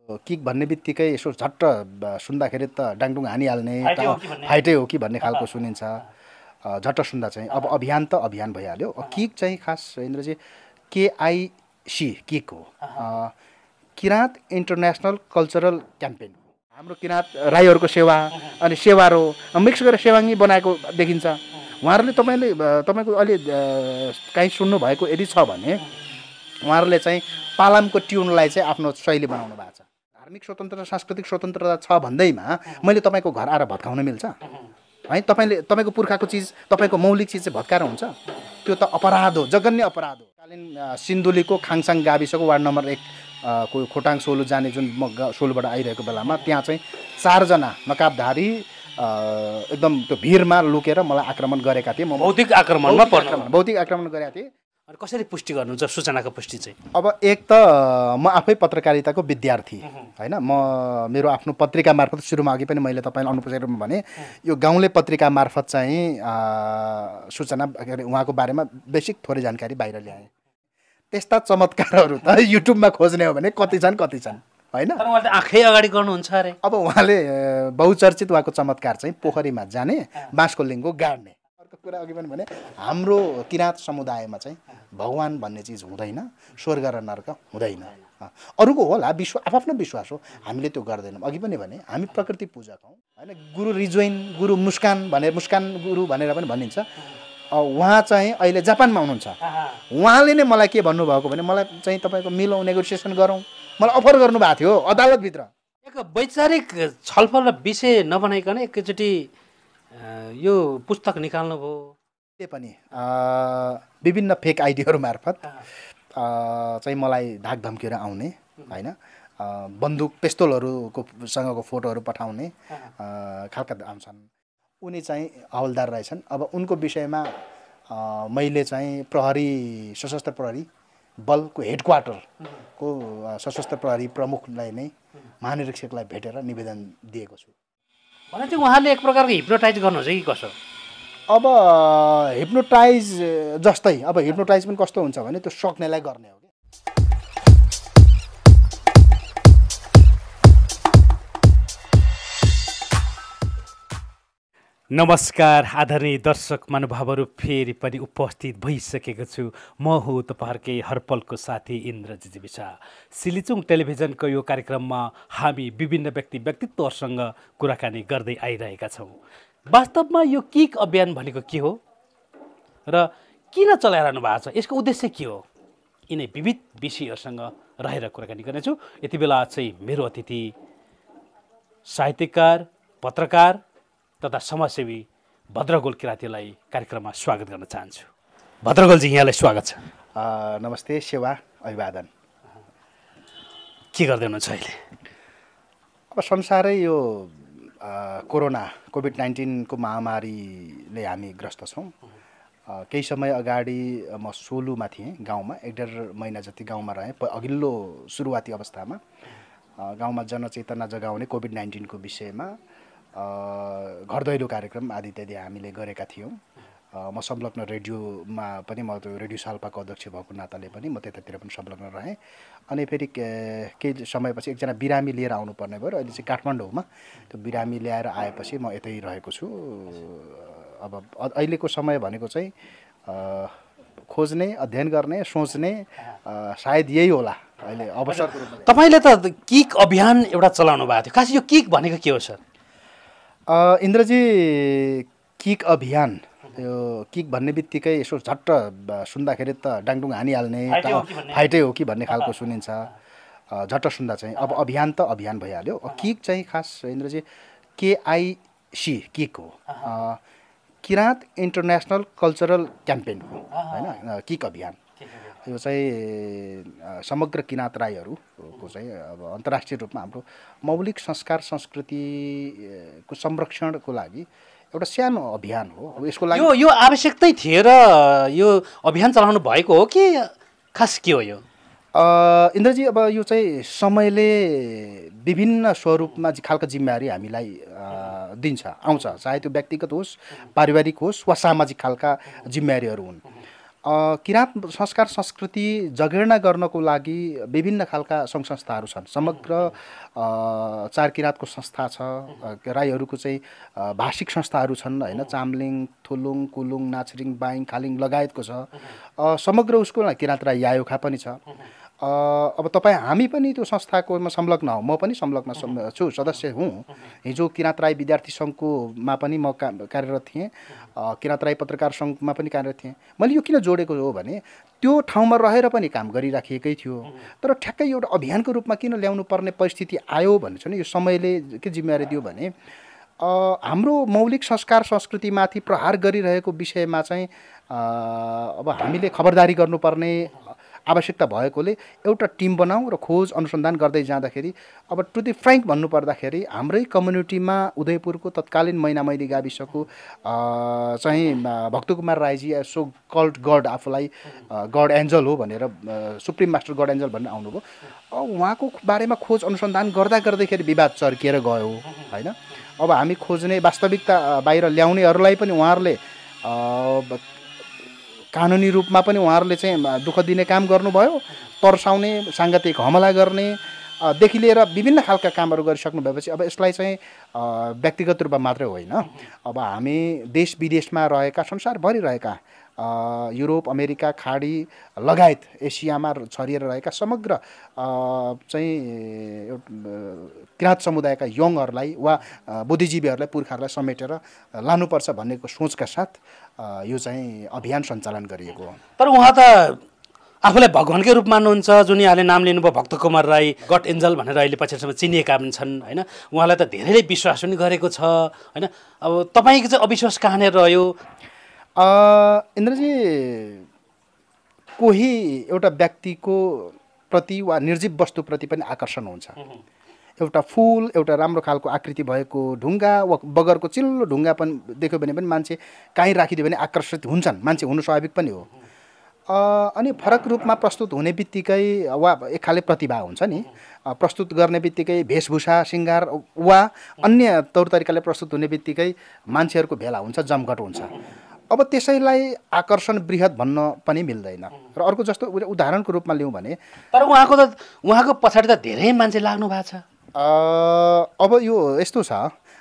Kick भन्ने बित्तिकै यसो झट्ट सुन्दाखेरि त डाङडुङ हानिहाल्ने फाइटै हो कि भन्ने खालको सुनिन्छ। झट्ट सुन्दा चाहिँ अब अभियान त अभियान भइहाल्यो। किक चाहिँ खास इन्द्रजी KIC किक हो, किराँत इन्टरनेसनल कल्चरल क्याम्पेन। हाम्रो किराँत राईहरूको सेवा अनि सेवारो मिक्स गरेर सेवाङ्गी बनाएको देखिन्छ। उहाँहरूले तपाईँको अहिले काहीँ सुन्नुभएको यदि छ भने उहाँहरूले चाहिँ पालामको ट्युनलाई चाहिँ आफ्नो शैली बनाउनु भएको छ। धार्मिक स्वतन्त्रता सांस्कृतिक स्वतन्त्रता छ भन्दैमा मैले तपाईँको घर आएर भत्काउन मिल्छ है? तपाईँको पुर्खाको चिज तपाईँको मौलिक चिज चाहिँ भत्काएर हुन्छ? त्यो त अपराध हो, जघन्य अपराध हो। कालीन सिन्धुलीको खाङसाङ गाविसको वार्ड नम्बर 1 को खोटाङ सोलु जाने जुन म सोलुबाट आइरहेको बेलामा त्यहाँ चाहिँ 4 जना नकाबधारी एकदम त्यो भिरमा लुकेर मलाई आक्रमण गरेका थिए। म भौतिक आक्रमण गरेका थिए। अनि कसरी पुष्टि गर्नुहुन्छ सूचनाको पुष्टि चाहिँ? अब एक त म आफै पत्रकारिताको विद्यार्थी हैन, मेरो आफ्नो पत्रिका मार्फत सुरुमा अघि पनि मैले तपाईँलाई अनौपचारिक रूपमा भने यो गाउँले पत्रिका मार्फत चाहिँ सूचना उहाँको बारेमा बेसिक थोरै जानकारी बाहिर ल्याएँ। त्यस्ता चमत्कारहरू त युट्युबमा खोज्ने हो भने कति छन् हैन? तर उहाँले आँखै अगाडि गर्नुहुन्छ अरे। अब उहाँले बहुचर्चित उहाँको चमत्कार चाहिँ पोखरीमा जाने, बाँसको लिङ्गो गाड्ने। अर्को कुरा अघि पनि भने हाम्रो किराँत समुदायमा चाहिँ भगवान भन्ने चिज हुँदैन, स्वर्ग र नर्क हुँदैन। अरूको होला आफ्नो विश्वास हो, हामीले त्यो गर्दैनौँ। अघि पनि भने हामी प्रकृति पूजक हौँ हैन। गुरु रिजोइन, गुरु मुस्कान गुरु भनेर पनि भनिन्छ। उहाँ चाहिँ अहिले जापानमा हुनुहुन्छ। उहाँले नै मलाई के भन्नुभएको भने मलाई चाहिँ तपाईँको मिलौँ, नेगोसिएसन गरौँ, मलाई अफर गर्नुभएको थियो अदालतभित्र। एक वैचारिक छलफल र विषय नबनाइकन एकैचोटि यो पुस्तक निकाल्नुभयो। त्यो पनि विभिन्न फेक आइडीहरू मार्फत चाहिँ मलाई धाक धम्कीहरू आउने हैन, बन्दुक पिस्तोलहरूको सँगको फोटोहरू पठाउने खालका आउँछन्। उनी चाहिँ हवलदार रहेछन्। अब उनको विषयमा मैले चाहिँ प्रहरी सशस्त्र प्रहरी बलको हेडक्वार्टरको सशस्त्र प्रहरी प्रमुखलाई नै महानिरीक्षकलाई भेटेर निवेदन दिएको छु। भने चाहिँ उहाँले एक प्रकारको हिप्नोटाइज गर्नुहुन्छ कि कसो? अब हिप्नोटाइज जस्तै, अब हिप्नोटाइज पनि कस्तो हुन्छ भने त्यो सक्नेलाई गर्ने हो। नमस्कार आदरणीय दर्शक महानुभावहरू, फेरि पनि उपस्थित भइसकेको छु। म हो तपाईँहरूकै हरपलको साथी इन्द्रजी विशा। सिलिचुङ टेलिभिजनको यो कार्यक्रममा हामी विभिन्न व्यक्तित्वहरूसँग कुराकानी गर्दै आइरहेका छौँ। वास्तवमा यो किक अभियान भनेको के हो र किन चलाइरहनु भएको छ, यसको उद्देश्य के हो, यिनै विविध विषयहरूसँग रहेर कुराकानी गर्नेछु। यति बेला चाहिँ मेरो अतिथि साहित्यकार, पत्रकार तथा समाजसेवी भद्रगोल किराँतीलाई कार्यक्रममा स्वागत गर्न चाहन्छु। भद्रगोलजी, यहाँलाई स्वागत छ। नमस्ते, सेवा, अभिवादन। के गर्दै हुनुहुन्छ अहिले? अब संसारै यो कोभिड-19 को महामारीले हामी ग्रस्त छौँ। केही समय अगाडि म सोलुमा थिएँ, गाउँमा 1.5 महिना जति गाउँमा रहेँ। अघिल्लो सुरुवाती अवस्थामा गाउँमा जनचेतना जगाउने कोभिड-19 को विषयमा घर दैलो कार्यक्रम आदि इत्यादि हामीले गरेका थियौँ। म संलग्न रेडियोमा पनि, म त्यो रेडियो साल्पाको अध्यक्ष भएको नाताले पनि म त्यतातिर पनि संलग्न रहेँ। अनि फेरि केही समयपछि एकजना बिरामी लिएर आउनुपर्ने भयो र अहिले चाहिँ काठमाडौँमा त्यो बिरामी ल्याएर आएपछि म यतै रहेको छु। अब अहिलेको समय भनेको चाहिँ खोज्ने, अध्ययन गर्ने, सोच्ने, सायद यही होला अहिले अवसर। तपाईँले त किक अभियान एउटा चलाउनु भएको थियो, खास यो किक भनेको के हो सर? इन्द्रजी, किक अभियान, यो किक भन्ने बित्तिकै यसो झट्ट सुन्दाखेरि त डाङडुङ हानिहाल्ने फाइटै हो कि भन्ने खालको सुनिन्छ। झट्ट सुन्दा चाहिँ अब अभियान त अभियान भइहाल्यो। किक चाहिँ खास इन्द्रजी KIC किक हो, किराँत इन्टरनेसनल कल्चरल क्याम्पेन हो हैन, किक अभियान। यो चाहिँ समग्र किराँत राईहरूको चाहिँ अब अन्तर्राष्ट्रिय रूपमा हाम्रो मौलिक संस्कार संस्कृतिको संरक्षणको लागि एउटा सानो अभियान हो। यसको लागि यो आवश्यकतै थियो र यो अभियान चलाउनु भएको हो कि खास के हो यो? इन्द्रजी, अब यो चाहिँ समयले विभिन्न स्वरूपमा खालको जिम्मेवारी हामीलाई दिन्छ, आउँछ। चाहे त्यो व्यक्तिगत होस्, पारिवारिक होस् वा सामाजिक खालका जिम्मेवारीहरू हुन्। किराँत संस्कार संस्कृति जगेर्ना गर्नको लागि विभिन्न खालका सङ्घ संस्थाहरू छन्। समग्र चार किराँतको संस्था छ, राईहरूको चाहिँ भाषिक संस्थाहरू छन् होइन, चाम्लिङ, थुलुङ, कुलुङ, नाचरिङ, बाइङ, खालिङ लगायतको छ। समग्र उसको किराँत राई यायोखा पनि छ। अब तपाईँ हामी पनि त्यो संस्थाकोमा संलग्न हौँ, म पनि संलग्न छु, सदस्य हुँ। हिजो किराँत राई विद्यार्थी सङ्घकोमा पनि म कार्यरत थिएँ, किराँत राई पत्रकार सङ्घमा पनि कार्यरत थिएँ। मैले यो किन जोडेको हो भने त्यो ठाउँमा रहेर पनि काम गरिराखिएकै थियो, तर ठ्याक्कै एउटा अभियानको रूपमा किन ल्याउनु पर्ने परिस्थिति आयो भने चाहिँ यो समयले के जिम्मेवारी दियो भने हाम्रो मौलिक संस्कार संस्कृतिमाथि प्रहार गरिरहेको विषयमा चाहिँ अब हामीले खबरदारी गर्नुपर्ने आवश्यकता भएकोले एउटा टिम बनाऊ र खोज अनुसन्धान गर्दै जाँदाखेरि अब टु दी फ्र्याङ्क भन्नुपर्दाखेरि हाम्रै कम्युनिटीमा उदयपुरको तत्कालीन मैनामैली गाविसको चाहिँ भक्तकुमार राईजी सो कल्ड गड, आफूलाई गड एन्जल हो भनेर सुप्रिम मास्टर गड एन्जल भनेर आउनुभयो। उहाँको बारेमा खोज अनुसन्धान गर्दाखेरि विवाद चर्किएर गयो होइन। अब हामी खोज्ने वास्तविकता बाहिर ल्याउनेहरूलाई पनि उहाँहरूले कानुनी रूपमा पनि उहाँहरूले चाहिँ दुःख दिने काम गर्नुभयो, तर्साउने, साङ्गतिक हमला गर्ने देखि लिएर विभिन्न खालका कामहरू गरिसक्नु भएपछि अब यसलाई चाहिँ व्यक्तिगत रूपमा मात्रै होइन, अब हामी देश विदेशमा रहेका, संसारभरि रहेका युरोप, अमेरिका, खाडी लगायत एसियामा छरिएर रहेका समग्र चाहिँ किराँत समुदायका यङहरूलाई वा बुद्धिजीवीहरूलाई, पुर्खाहरूलाई समेटेर लानुपर्छ भन्नेको सोचका साथ यो चाहिँ अभियान सञ्चालन गरिएको हो। तर उहाँ त आफूलाई भगवानकै रूप मान्नुहुन्छ, जुन यहाँले नाम लिनुभयो भक्तकुमार राई, गड एन्जल भनेर अहिले पछिसम्म चिनिएका पनि छन् होइन। उहाँलाई त धेरैले विश्वास पनि गरेको छ होइन। अब तपाईँको चाहिँ अविश्वास कहाँनिर रह्यो? इन्द्रजी, कोही एउटा व्यक्तिको प्रति वा निर्जीव वस्तुप्रति पनि आकर्षण हुन्छ। एउटा फुल, एउटा राम्रो खालको आकृति भएको ढुङ्गा वा बगरको चिल्लो ढुङ्गा पनि देख्यो भने पनि मान्छे कहीँ राखिदियो भने आकर्षित हुन्छन्, मान्छे हुनु स्वाभाविक पनि हो। अनि फरक रूपमा प्रस्तुत हुने बित्तिकै वा एक खाले प्रतिभा हुन्छ नि, प्रस्तुत गर्ने बित्तिकै वेशभूषा, सिङ्गार वा अन्य तौर तरिकाले प्रस्तुत हुने बित्तिकै मान्छेहरूको भेला हुन्छ, जमघट हुन्छ। अब त्यसैलाई आकर्षण बृहत भन्न पनि मिल्दैन। र अर्को जस्तो उदाहरणको रूपमा लिउँ भने तर उहाँको पछाडि त धेरै मान्छे लाग्नु भएको छ। अब यो यस्तो छ,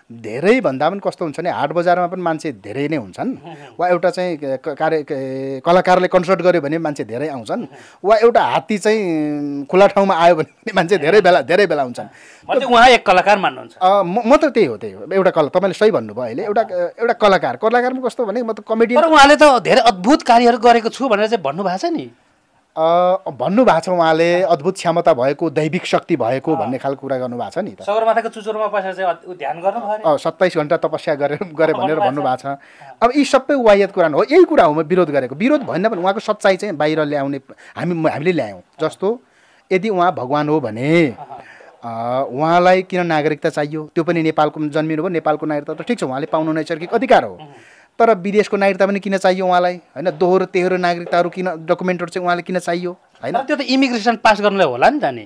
धेरै भन्दा पनि कस्तो हुन्छ भने हाट बजारमा पनि मान्छे धेरै नै हुन्छन्, वा एउटा चाहिँ कलाकारले कन्सर्ट गर्यो भने मान्छे धेरै आउँछन्, वा एउटा हात्ती चाहिँ खुला ठाउँमा आयो भने मान्छे धेरै बेला हुन्छन्। उहाँ एक कलाकार मान्नुहुन्छ? म त त्यही हो एउटा तपाईँले सही भन्नुभयो। अहिले एउटा कलाकारमा कस्तो भने म त कमेडियन। तर उहाँले त धेरै अद्भुत कार्यहरू गरेको छु भनेर चाहिँ भन्नुभएको छ नि। भन्नुभएको छ उहाँले, अद्भुत क्षमता भएको, दैविक शक्ति भएको भन्ने खालको कुरा गर्नुभएको छ नि त। सगरमाथाको चुचुरोमा बसेर चाहिँ ध्यान गर्नुभयो, 27 घण्टा तपस्या गरे भनेर भन्नुभएको छ। अब यी सबै वाहियात कुरा हो, यही कुरा हो म विरोध गरेको। विरोध भएन पनि उहाँको सच्चाइ चाहिँ बाहिर ल्याउने हामीले ल्यायौँ। जस्तो यदि उहाँ भगवान हो भने उहाँलाई किन नागरिकता चाहियो? त्यो पनि नेपालको जन्मिनु भयो, नेपालको नागरिकता त ठिक छ, उहाँले पाउनु नैसर्गिक अधिकार हो, तर विदेशको नागरिकता पनि किन चाहियो उहाँलाई होइन? दोहोरो तेह्रो नागरिकताहरू किन, डकुमेन्टहरू चाहिँ उहाँले किन चाहियो होइन? त्यो त इमिग्रेसन पास गर्नलाई होला नि त नि।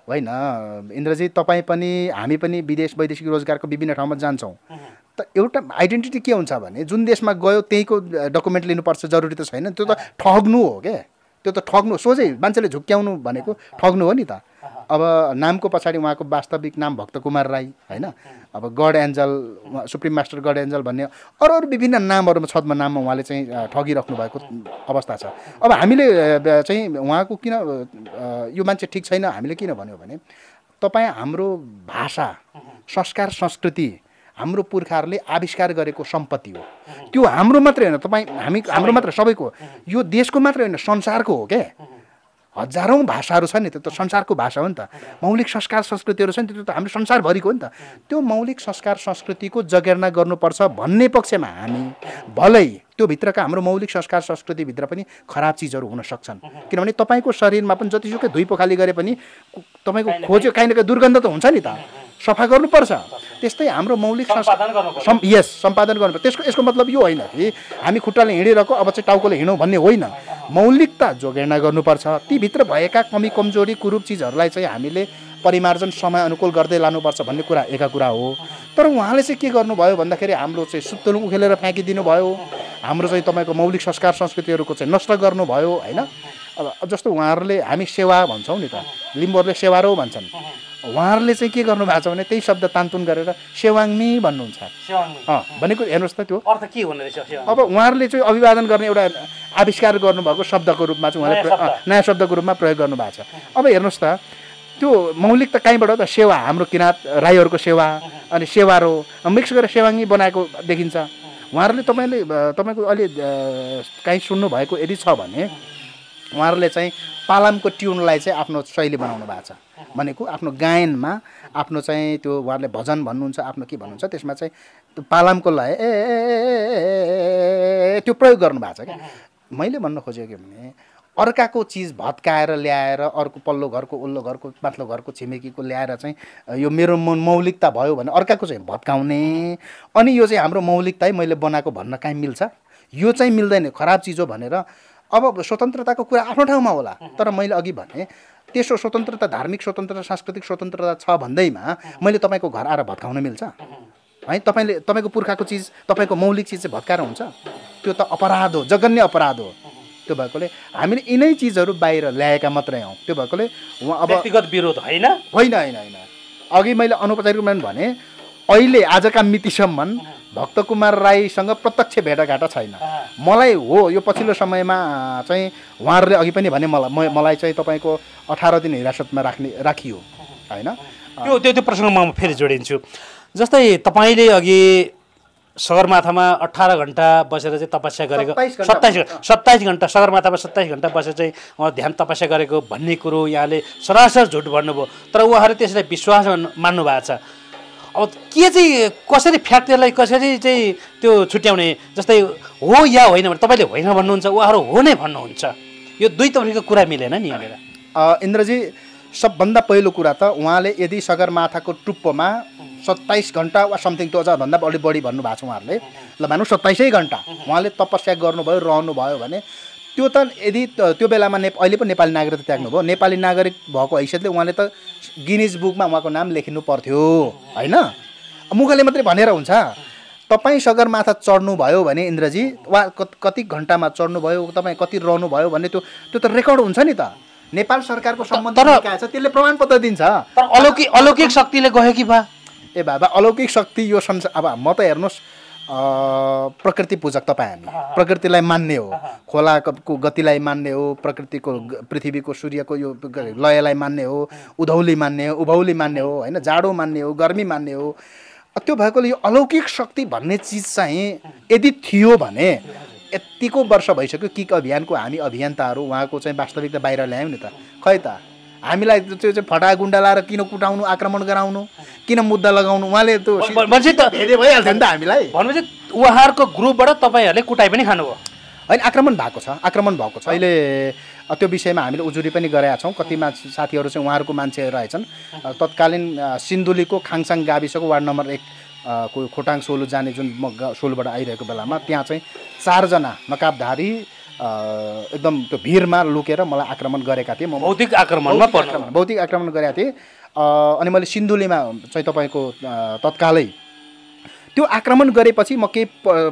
होइन इन्द्रजी, तपाईँ पनि हामी पनि विदेश वैदेशिक रोजगारको विभिन्न ठाउँमा जान्छौँ, त एउटा आइडेन्टिटी के हुन्छ भने जुन देशमा गयो त्यहीँको डकुमेन्ट लिनुपर्छ जरुरी त छैन। त्यो त ठग्नु हो क्या, त्यो त ठग्नु, सोझै मान्छेले झुक्क्याउनु भनेको ठग्नु हो नि त। अब नामको पछाडि उहाँको वास्तविक नाम भक्तकुमार राई होइन, अब God angel, supreme master God angel भन्ने अरू विभिन्न नामहरूमा छद्म नाममा उहाँले चाहिँ ठगिराख्नु भएको अवस्था छ। अब हामीले चाहिँ उहाँको किन यो मान्छे ठिक छैन हामीले किन भन्यो भने तपाईँ हाम्रो भाषा, संस्कार, संस्कृति हाम्रो पुर्खाहरूले आविष्कार गरेको सम्पत्ति हो। त्यो हाम्रो मात्रै होइन, हाम्रो मात्र सबैको, यो देशको मात्रै होइन संसारको हो क्या। हजारौँ भाषाहरू छन् नि, त्यो त संसारको भाषा हो नि त। मौलिक संस्कार संस्कृतिहरू छन्, त्यो त हाम्रो संसारभरिको हो नि त। त्यो मौलिक संस्कार संस्कृतिको जगेर्ना गर्नुपर्छ भन्ने पक्षमा हामी, भलै त्योभित्रका हाम्रो मौलिक संस्कार संस्कृतिभित्र पनि खराब चिजहरू हुन सक्छन्, किनभने तपाईँको शरीरमा पनि जतिसुकै धुई पोखाली गरे पनि तपाईँको खोज्यो काहीँ न काहीँ दुर्गन्ध त हुन्छ नि त, सफा गर्नुपर्छ। त्यस्तै हाम्रो मौलिक सम्पादन गर्नुपर्छ। यसको मतलब यो होइन कि हामी खुट्टाले हिँडिरहेको अब चाहिँ टाउकोले हिँडौँ भन्ने होइन। मौलिकता जोगेर्ना गर्नुपर्छ, तीभित्र भएका कमी कमजोरी कुरूप चिजहरूलाई चाहिँ हामीले परिमार्जन समय अनुकूल गर्दै लानुपर्छ भन्ने कुरा एका कुरा हो। तर उहाँले चाहिँ के गर्नुभयो भन्दाखेरि हाम्रो चाहिँ सुत्तुलुङ उखेलेर फ्याँकिदिनु भयो, हाम्रो चाहिँ तपाईँको मौलिक संस्कार संस्कृतिहरूको चाहिँ नष्ट गर्नुभयो होइन। अब जस्तो उहाँहरूले हामी सेवा भन्छौँ नि त, लिम्बूहरूले सेवारो भन्छन्, उहाँहरूले चाहिँ के गर्नुभएको छ भने त्यही शब्द तान्तुन गरेर सेवाङ्मी भन्नुहुन्छ। भनेको हेर्नुहोस् त त्यो अर्थ के हुने रहेछ? अब उहाँहरूले चाहिँ अभिवादन गर्ने एउटा आविष्कार गर्नुभएको शब्दको रूपमा चाहिँ उहाँले नयाँ शब्दको रूपमा प्रयोग गर्नुभएको छ। अब हेर्नुहोस् त त्यो मौलिक त कहीँबाट त सेवा, हाम्रो किराँत राईहरूको सेवा अनि सेवारो मिक्स गरेर सेवाङ्गी बनाएको देखिन्छ। उहाँहरूले तपाईँको अहिले काहीँ सुन्नुभएको यदि छ भने उहाँहरूले चाहिँ पालामको ट्युनलाई चाहिँ आफ्नो शैली बनाउनु भएको छ। भनेको आफ्नो गायनमा आफ्नो चाहिँ त्यो उहाँहरूले भजन भन्नुहुन्छ, आफ्नो के भन्नुहुन्छ त्यसमा चाहिँ त्यो पालामको लय त्यो प्रयोग गर्नुभएको छ क्या। मैले भन्न खोजेको के भने अर्काको चिज भत्काएर ल्याएर अर्को पल्लो घरको उल्लो घरको माथिल्लो घरको छिमेकीको ल्याएर चाहिँ यो मेरो मौलिकता भयो भने अर्काको चाहिँ भत्काउने अनि यो चाहिँ हाम्रो मौलिकता है मैले बनाएको भन्न काहीँ मिल्छ? यो चाहिँ मिल्दैन, खराब चिज हो भनेर। अब स्वतन्त्रताको कुरा आफ्नो ठाउँमा होला, तर मैले अघि भने त्यसो स्वतन्त्रता, धार्मिक स्वतन्त्रता, सांस्कृतिक स्वतन्त्रता छ भन्दैमा मैले तपाईँको घर आएर भत्काउन मिल्छ है? तपाईँको पुर्खाको चिज, तपाईँको मौलिक चिज चाहिँ भत्काएर हुन्छ? त्यो त अपराध हो, जघन्य अपराध हो। त्यो भएकोले हामीले यिनै चिजहरू बाहिर ल्याएका मात्रै हौँ। त्यो भएकोले अब व्यक्तिगत विरोध होइन होइन होइन होइन। अघि मैले अनौपचारिक रूपमा भने अहिले आजका मितिसम्म भक्तकुमार राईसँग प्रत्यक्ष भेटघाट छैन। मलाई हो यो पछिल्लो समयमा चाहिँ उहाँहरूले अघि पनि भने मलाई चाहिँ तपाईँको 18 दिन हिरासतमा राखियो होइन। त्यो प्रसङ्गमा म फेरि जोडिन्छु। जस्तै तपाईँले अघि सगरमाथामा 18 घन्टा बसेर चाहिँ तपस्या गरेको, 27 घन्टा सगरमाथामा 27 घन्टा बसेर चाहिँ ध्यान तपस्या गरेको भन्ने कुरो यहाँले सरासर झुट भन्नुभयो, तर उहाँहरू त्यसलाई विश्वास मान्नु भएको छ। अब के चाहिँ कसरी फ्याक्टरलाई कसरी चाहिँ त्यो छुट्याउने? जस्तै हो या होइन भने तपाईँले होइन भन्नुहुन्छ, उहाँहरू हो नै भन्नुहुन्छ, यो दुई तरिकाको कुरा मिलेन नि यहाँनिर। इन्द्रजी सबभन्दा पहिलो कुरा त उहाँले यदि सगरमाथाको टुप्पोमा 27 घन्टा वा समथिङ त्यो अझभन्दा अलि बढी भन्नुभएको छ उहाँहरूले, ल भनौँ 27 घन्टा उहाँले तपस्या गर्नुभयो रहनुभयो भने त्यो त यदि त्यो बेलामा अहिले पो नेपाली नागरिक त्याग्नुभयो, नेपाली नागरिक भएको हैसियतले उहाँले त गिनिज बुकमा उहाँको नाम लेखिनु पर्थ्यो होइन। मुखले मात्रै भनेर हुन्छ? तपाईँ सगरमाथा चढ्नुभयो भने इन्द्रजी वा कति घन्टामा चढ्नुभयो, तपाईँ कति रहनुभयो भन्ने त्यो त रेकर्ड हुन्छ नि त। नेपाल सरकारको सम्बन्धित निकाय छ, त्यसले प्रमाणपत्र दिन्छ। तर अलौकिक शक्तिले गयो कि बा? ए बाबा अलौकिक शक्ति यो संसार, अब म त हेर्नुहोस् प्रकृति पूजक तपाईँ, हामी प्रकृतिलाई मान्ने हो, खोलाको गतिलाई मान्ने हो, प्रकृतिको पृथ्वीको सूर्यको यो लयलाई मान्ने हो, उधौली मान्ने हो, उभौली मान्ने हो होइन, जाडो मान्ने हो, गर्मी मान्ने हो। त्यो भएकोले यो अलौकिक शक्ति भन्ने चिज चाहिँ यदि थियो भने यतिको वर्ष भइसक्यो किक अभियानको हामी अभियन्ताहरू उहाँको चाहिँ वास्तविकता बाहिर ल्यायौँ नि त। खै त हामीलाई त्यो चाहिँ फटा गुन्डा लाएर किन कुटाउनु, आक्रमण गराउनु, किन मुद्दा लगाउनु? उहाँले त भेदे भइहाल्थ्यो नि त हामीलाई। भनेपछि उहाँहरूको ग्रुपबाट तपाईँहरूले कुटाइ पनि खानुभयो होइन? आक्रमण भएको छ, आक्रमण भएको छ। अहिले त्यो विषयमा हामीले उजुरी पनि गरेका छौँ। कति साथीहरू चाहिँ उहाँहरूको मान्छे रहेछन्। तत्कालीन सिन्धुलीको खाङसाङ गाविसको वार्ड नम्बर 1 को खोटाङ सोलु जाने जुन म सोलुबाट आइरहेको बेलामा त्यहाँ चाहिँ 4 जना नकाबधारी एकदम त्यो भिरमा लुकेर मलाई आक्रमण गरेका थिए। म भौतिक आक्रमण गरेका थिएँ। अनि मैले सिन्धुलीमा चाहिँ तपाईँको तत्कालै त्यो आक्रमण गरेपछि म केही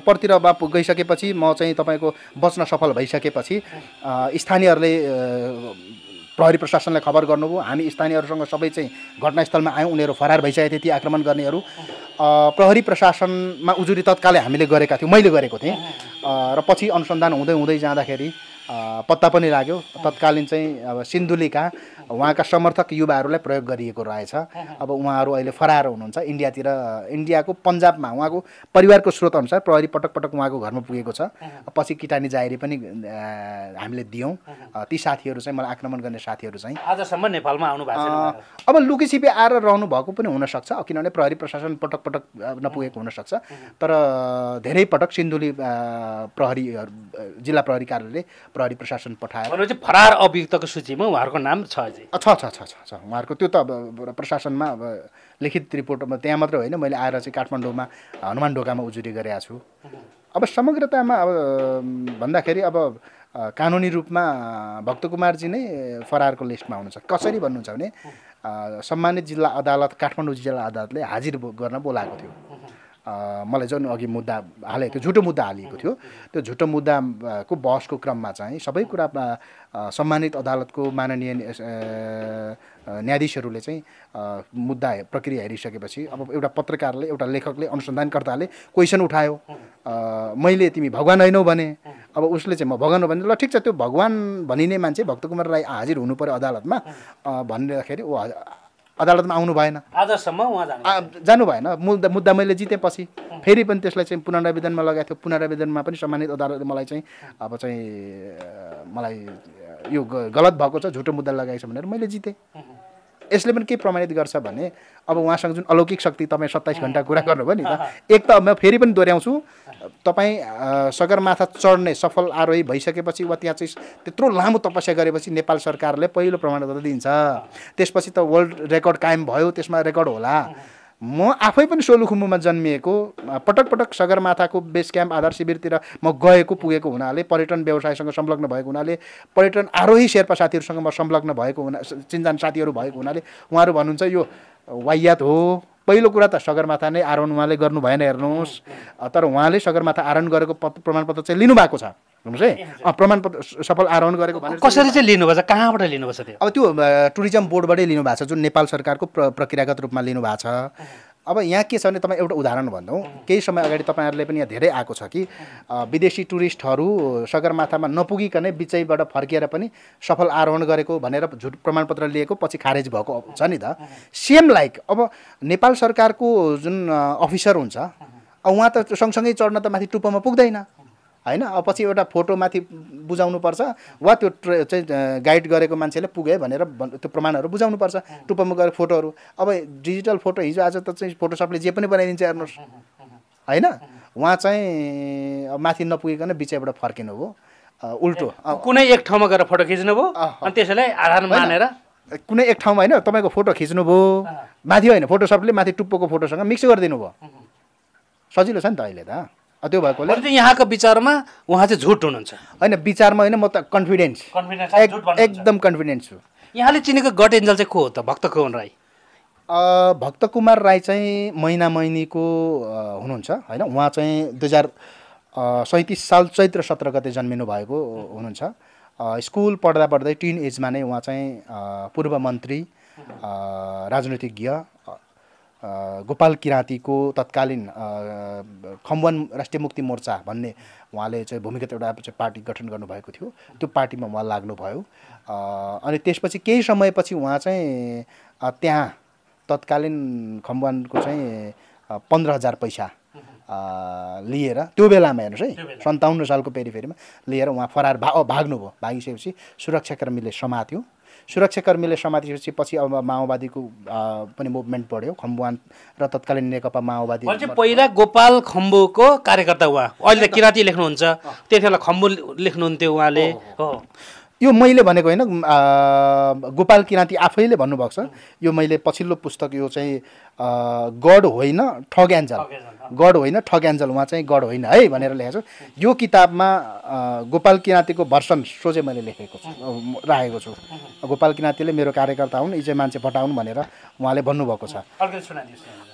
परतिर गइसकेपछि म चाहिँ तपाईँको बच्न सफल भइसकेपछि स्थानीयहरूले प्रहरी प्रशासनलाई खबर गर्नुभयो। हामी स्थानीयहरूसँग सबै चाहिँ घटनास्थलमा आयौँ। उनीहरू फरार भइसकेको थिए ती आक्रमण गर्नेहरू। प्रहरी प्रशासनमा उजुरी तत्कालै हामीले गरेका थियौँ, मैले गरेको थिएँ। र पछि अनुसन्धान हुँदै जाँदाखेरि पत्ता पनि लाग्यो तत्कालीन चाहिँ अब सिन्धुलीका उहाँका समर्थक युवाहरूलाई प्रयोग गरिएको रहेछ। अब उहाँहरू अहिले फरार हुनुहुन्छ इन्डियातिर, इन्डियाको पन्जाबमा। उहाँको परिवारको स्रोत अनुसार प्रहरी पटक उहाँको घरमा पुगेको छ। पछि किटानी जाहेरी पनि हामीले दियौँ। ती साथीहरू चाहिँ मलाई आक्रमण गर्ने साथीहरू चाहिँ आजसम्म नेपालमा आउनु भएको छैन। अब लुकीछिपी आएर रहनु भएको पनि हुनसक्छ, किनभने प्रहरी प्रशासन पटक नपुगेको हुनसक्छ। तर धेरै पटक सिन्धुली प्रहरी जिल्ला प्रहरी कार्यालयले प्रहरी प्रशासन पठाएर भनेपछि फरार अभियुक्तको सूचीमा उहाँहरूको नाम छ। छ उहाँहरूको। त्यो त अब प्रशासनमा अब लिखित रिपोर्टमा त्यहाँ मात्रै होइन, मैले आएर चाहिँ काठमाडौँमा हनुमान ढोकामा उजुरी गरेको छु। अब समग्रतामा अब भन्दाखेरि अब कानुनी रूपमा भक्तकुमारजी नै फरारको लिस्टमा हुनुहुन्छ। कसरी भन्नुहुन्छ भने सम्मानित जिल्ला अदालत काठमाडौँ जिल्ला अदालतले हाजिर गर्न बोलाएको थियो। मलाई जुन अघि मुद्दा हालेको थियो, झुटो मुद्दा हालिएको थियो, त्यो झुटो मुद्दाको बहसको क्रममा चाहिँ सबै कुरा सम्मानित अदालतको माननीय न्यायाधीशहरूले चाहिँ मुद्दा प्रक्रिया हेरिसकेपछि अब एउटा पत्रकारले, एउटा लेखकले, अनुसन्धानकर्ताले क्वेसन उठायो, मैले तिमी भगवान होइनौ भने। अब उसले चाहिँ म भगवान हो भने ल ठिक छ, त्यो भगवान भनिने मान्छे भक्तकुमार राई हाजिर हुनु पर्यो अदालतमा भन्दाखेरि ऊ अदालतमा आउनु भएन, आजसम्म उहाँ जानु भएन। मुद्दा मैले जितेपछि फेरि पनि त्यसलाई चाहिँ पुनरावेदनमा लगाएको थियो। पुनरावेदनमा पनि सम्मानित अदालतले मलाई चाहिँ अब चाहिँ मलाई यो गलत भएको छ, झुटो मुद्दा लगाएको छ भनेर मैले जितेँ। यसले पनि के प्रमाणित गर्छ भने अब उहाँसँग जुन अलौकिक शक्ति, तपाईँ 27 घन्टा कुरा गर्नुभयो नि त, एक त म फेरि पनि दोहोऱ्याउँछु, तपाईँ सगरमाथा चढ्ने सफल आरोही भइसकेपछि वा त्यहाँ चाहिँ त्यत्रो लामो तपस्या गरेपछि नेपाल सरकारले पहिलो प्रमाणपत्र दिन्छ। त्यसपछि त वर्ल्ड रेकर्ड कायम भयो, त्यसमा रेकर्ड होला। म आफै पनि सोलुखुम्बुमा जन्मिएको, पटक पटक सगरमाथाको बेस क्याम्प आधार शिविरतिर म पुगेको हुनाले, पर्यटन व्यवसायसँग संलग्न भएको हुनाले, पर्यटन आरोही शेर्पा साथीहरूसँग म संलग्न भएको चिन्जान साथीहरू भएको हुनाले उहाँहरू भन्नुहुन्छ यो वाहियात हो। पहिलो कुरा त सगरमाथा नै आरोहण उहाँले गर्नु भएन हेर्नुहोस्, तर उहाँले सगरमाथा आरोहण गरेको प्रमाणपत्र चाहिँ लिनुभएको छ। हेर्नुहोस् है, प्रमाणपत्र सफल आरोहण गरेको भनेर कसरी चाहिँ लिनुभएको छ, कहाँबाट लिनुभएको छ त्यो? अब त्यो टुरिज्म बोर्डबाटै लिनुभएको छ, जुन नेपाल सरकारको प्रक्रियागत रूपमा लिनुभएको छ। अब यहाँ के छ भने तपाईँ एउटा उदाहरण भनौँ, केही समय अगाडि तपाईँहरूले पनि यहाँ धेरै आएको छ कि विदेशी टुरिस्टहरू सगरमाथामा नपुगिकनै बिचैबाट फर्किएर पनि सफल आरोहण गरेको भनेर झुट प्रमाणपत्र लिएको पछि खारेज भएको छ नि त। सेम लाइक अब नेपाल सरकारको जुन अफिसर हुन्छ, उहाँ त सँगसँगै चढ्न त माथि टुप्पोमा पुग्दैन होइन। अब पछि एउटा फोटो माथि बुझाउनुपर्छ वा त्यो चाहिँ गाइड गरेको मान्छेले पुगे भनेर त्यो प्रमाणहरू बुझाउनुपर्छ, टुप्पोमा गएर फोटोहरू। अब डिजिटल फोटो हिजो आज त चाहिँ फोटोसपले जे पनि बनाइदिन्छ हेर्नुहोस् होइन। उहाँ चाहिँ माथि नपुगिकन बिचैबाट फर्किनु हो, उल्टो कुनै एक ठाउँमा गएर फोटो खिच्नुभयो अनि त्यसैलाई आधार मानेर कुनै एक ठाउँमा होइन, तपाईँको फोटो खिच्नुभयो माथि होइन, फोटोसपले माथि टुप्पोको फोटोसँग मिक्स गरिदिनु भयो। सजिलो छ नि त अहिले त। त्यो भएकोले यहाँको विचारमा उहाँ चाहिँ झुट हुनुहुन्छ होइन, विचारमा होइन, म त कन्फिडेन्स एकदम कन्फिडेन्स छु। यहाँले चिनेको गड एन्जल चाहिँ को हो त? भक्तकुमार राई। भक्तकुमार राई चाहिँ महिना महिनीको हुनुहुन्छ होइन। उहाँ चाहिँ 2037 साल चैत्र 17 गते जन्मिनु भएको हुनुहुन्छ। स्कुल पढ्दा पढ्दै टिन एजमा नै उहाँ चाहिँ पूर्व मन्त्री, राजनीतिज्ञ गोपाल किराँतीको तत्कालीन खम्बुवान राष्ट्रिय मुक्ति मोर्चा भन्ने उहाँले चाहिँ भूमिगत एउटा चाहिँ पार्टी गठन गर्नुभएको थियो, त्यो पार्टीमा उहाँ लाग्नुभयो। अनि त्यसपछि केही समयपछि उहाँ चाहिँ त्यहाँ तत्कालीन खम्बुवानको चाहिँ 15,000 पैसा लिएर त्यो बेलामा हेर्नुहोस् है 57 सालको पेरिफेरीमा लिएर उहाँ फरार भाग्नुभयो। भागिसकेपछि सुरक्षाकर्मीले समात्यो। सुरक्षाकर्मीले समातेपछि पछि अब माओवादीको पनि मुभमेन्ट बढ्यो, खम्बुवान र तत्कालीन नेकपा माओवादी। पहिला गोपाल खम्बुको कार्यकर्ता उहाँ, अहिले त किराँती लेख्नुहुन्छ, त्यति बेला खम्बु लेख्नुहुन्थ्यो उहाँले हो। यो मैले भनेको होइन, गोपाल किराँती आफैले भन्नुभएको छ। यो मैले पछिल्लो पुस्तक, यो चाहिँ गड होइन ठग्यान्जल, गड होइन ठग्यान्जल, उहाँ चाहिँ गड होइन है भनेर लेखेको छु। यो किताबमा गोपाल किराँतीको भर्सन सोझै मैले लेखेको छु, राखेको छु। गोपाल किराँतीले मेरो कार्यकर्ता हुन्, यी चाहिँ मान्छे फटाउन् भनेर उहाँले भन्नुभएको छ।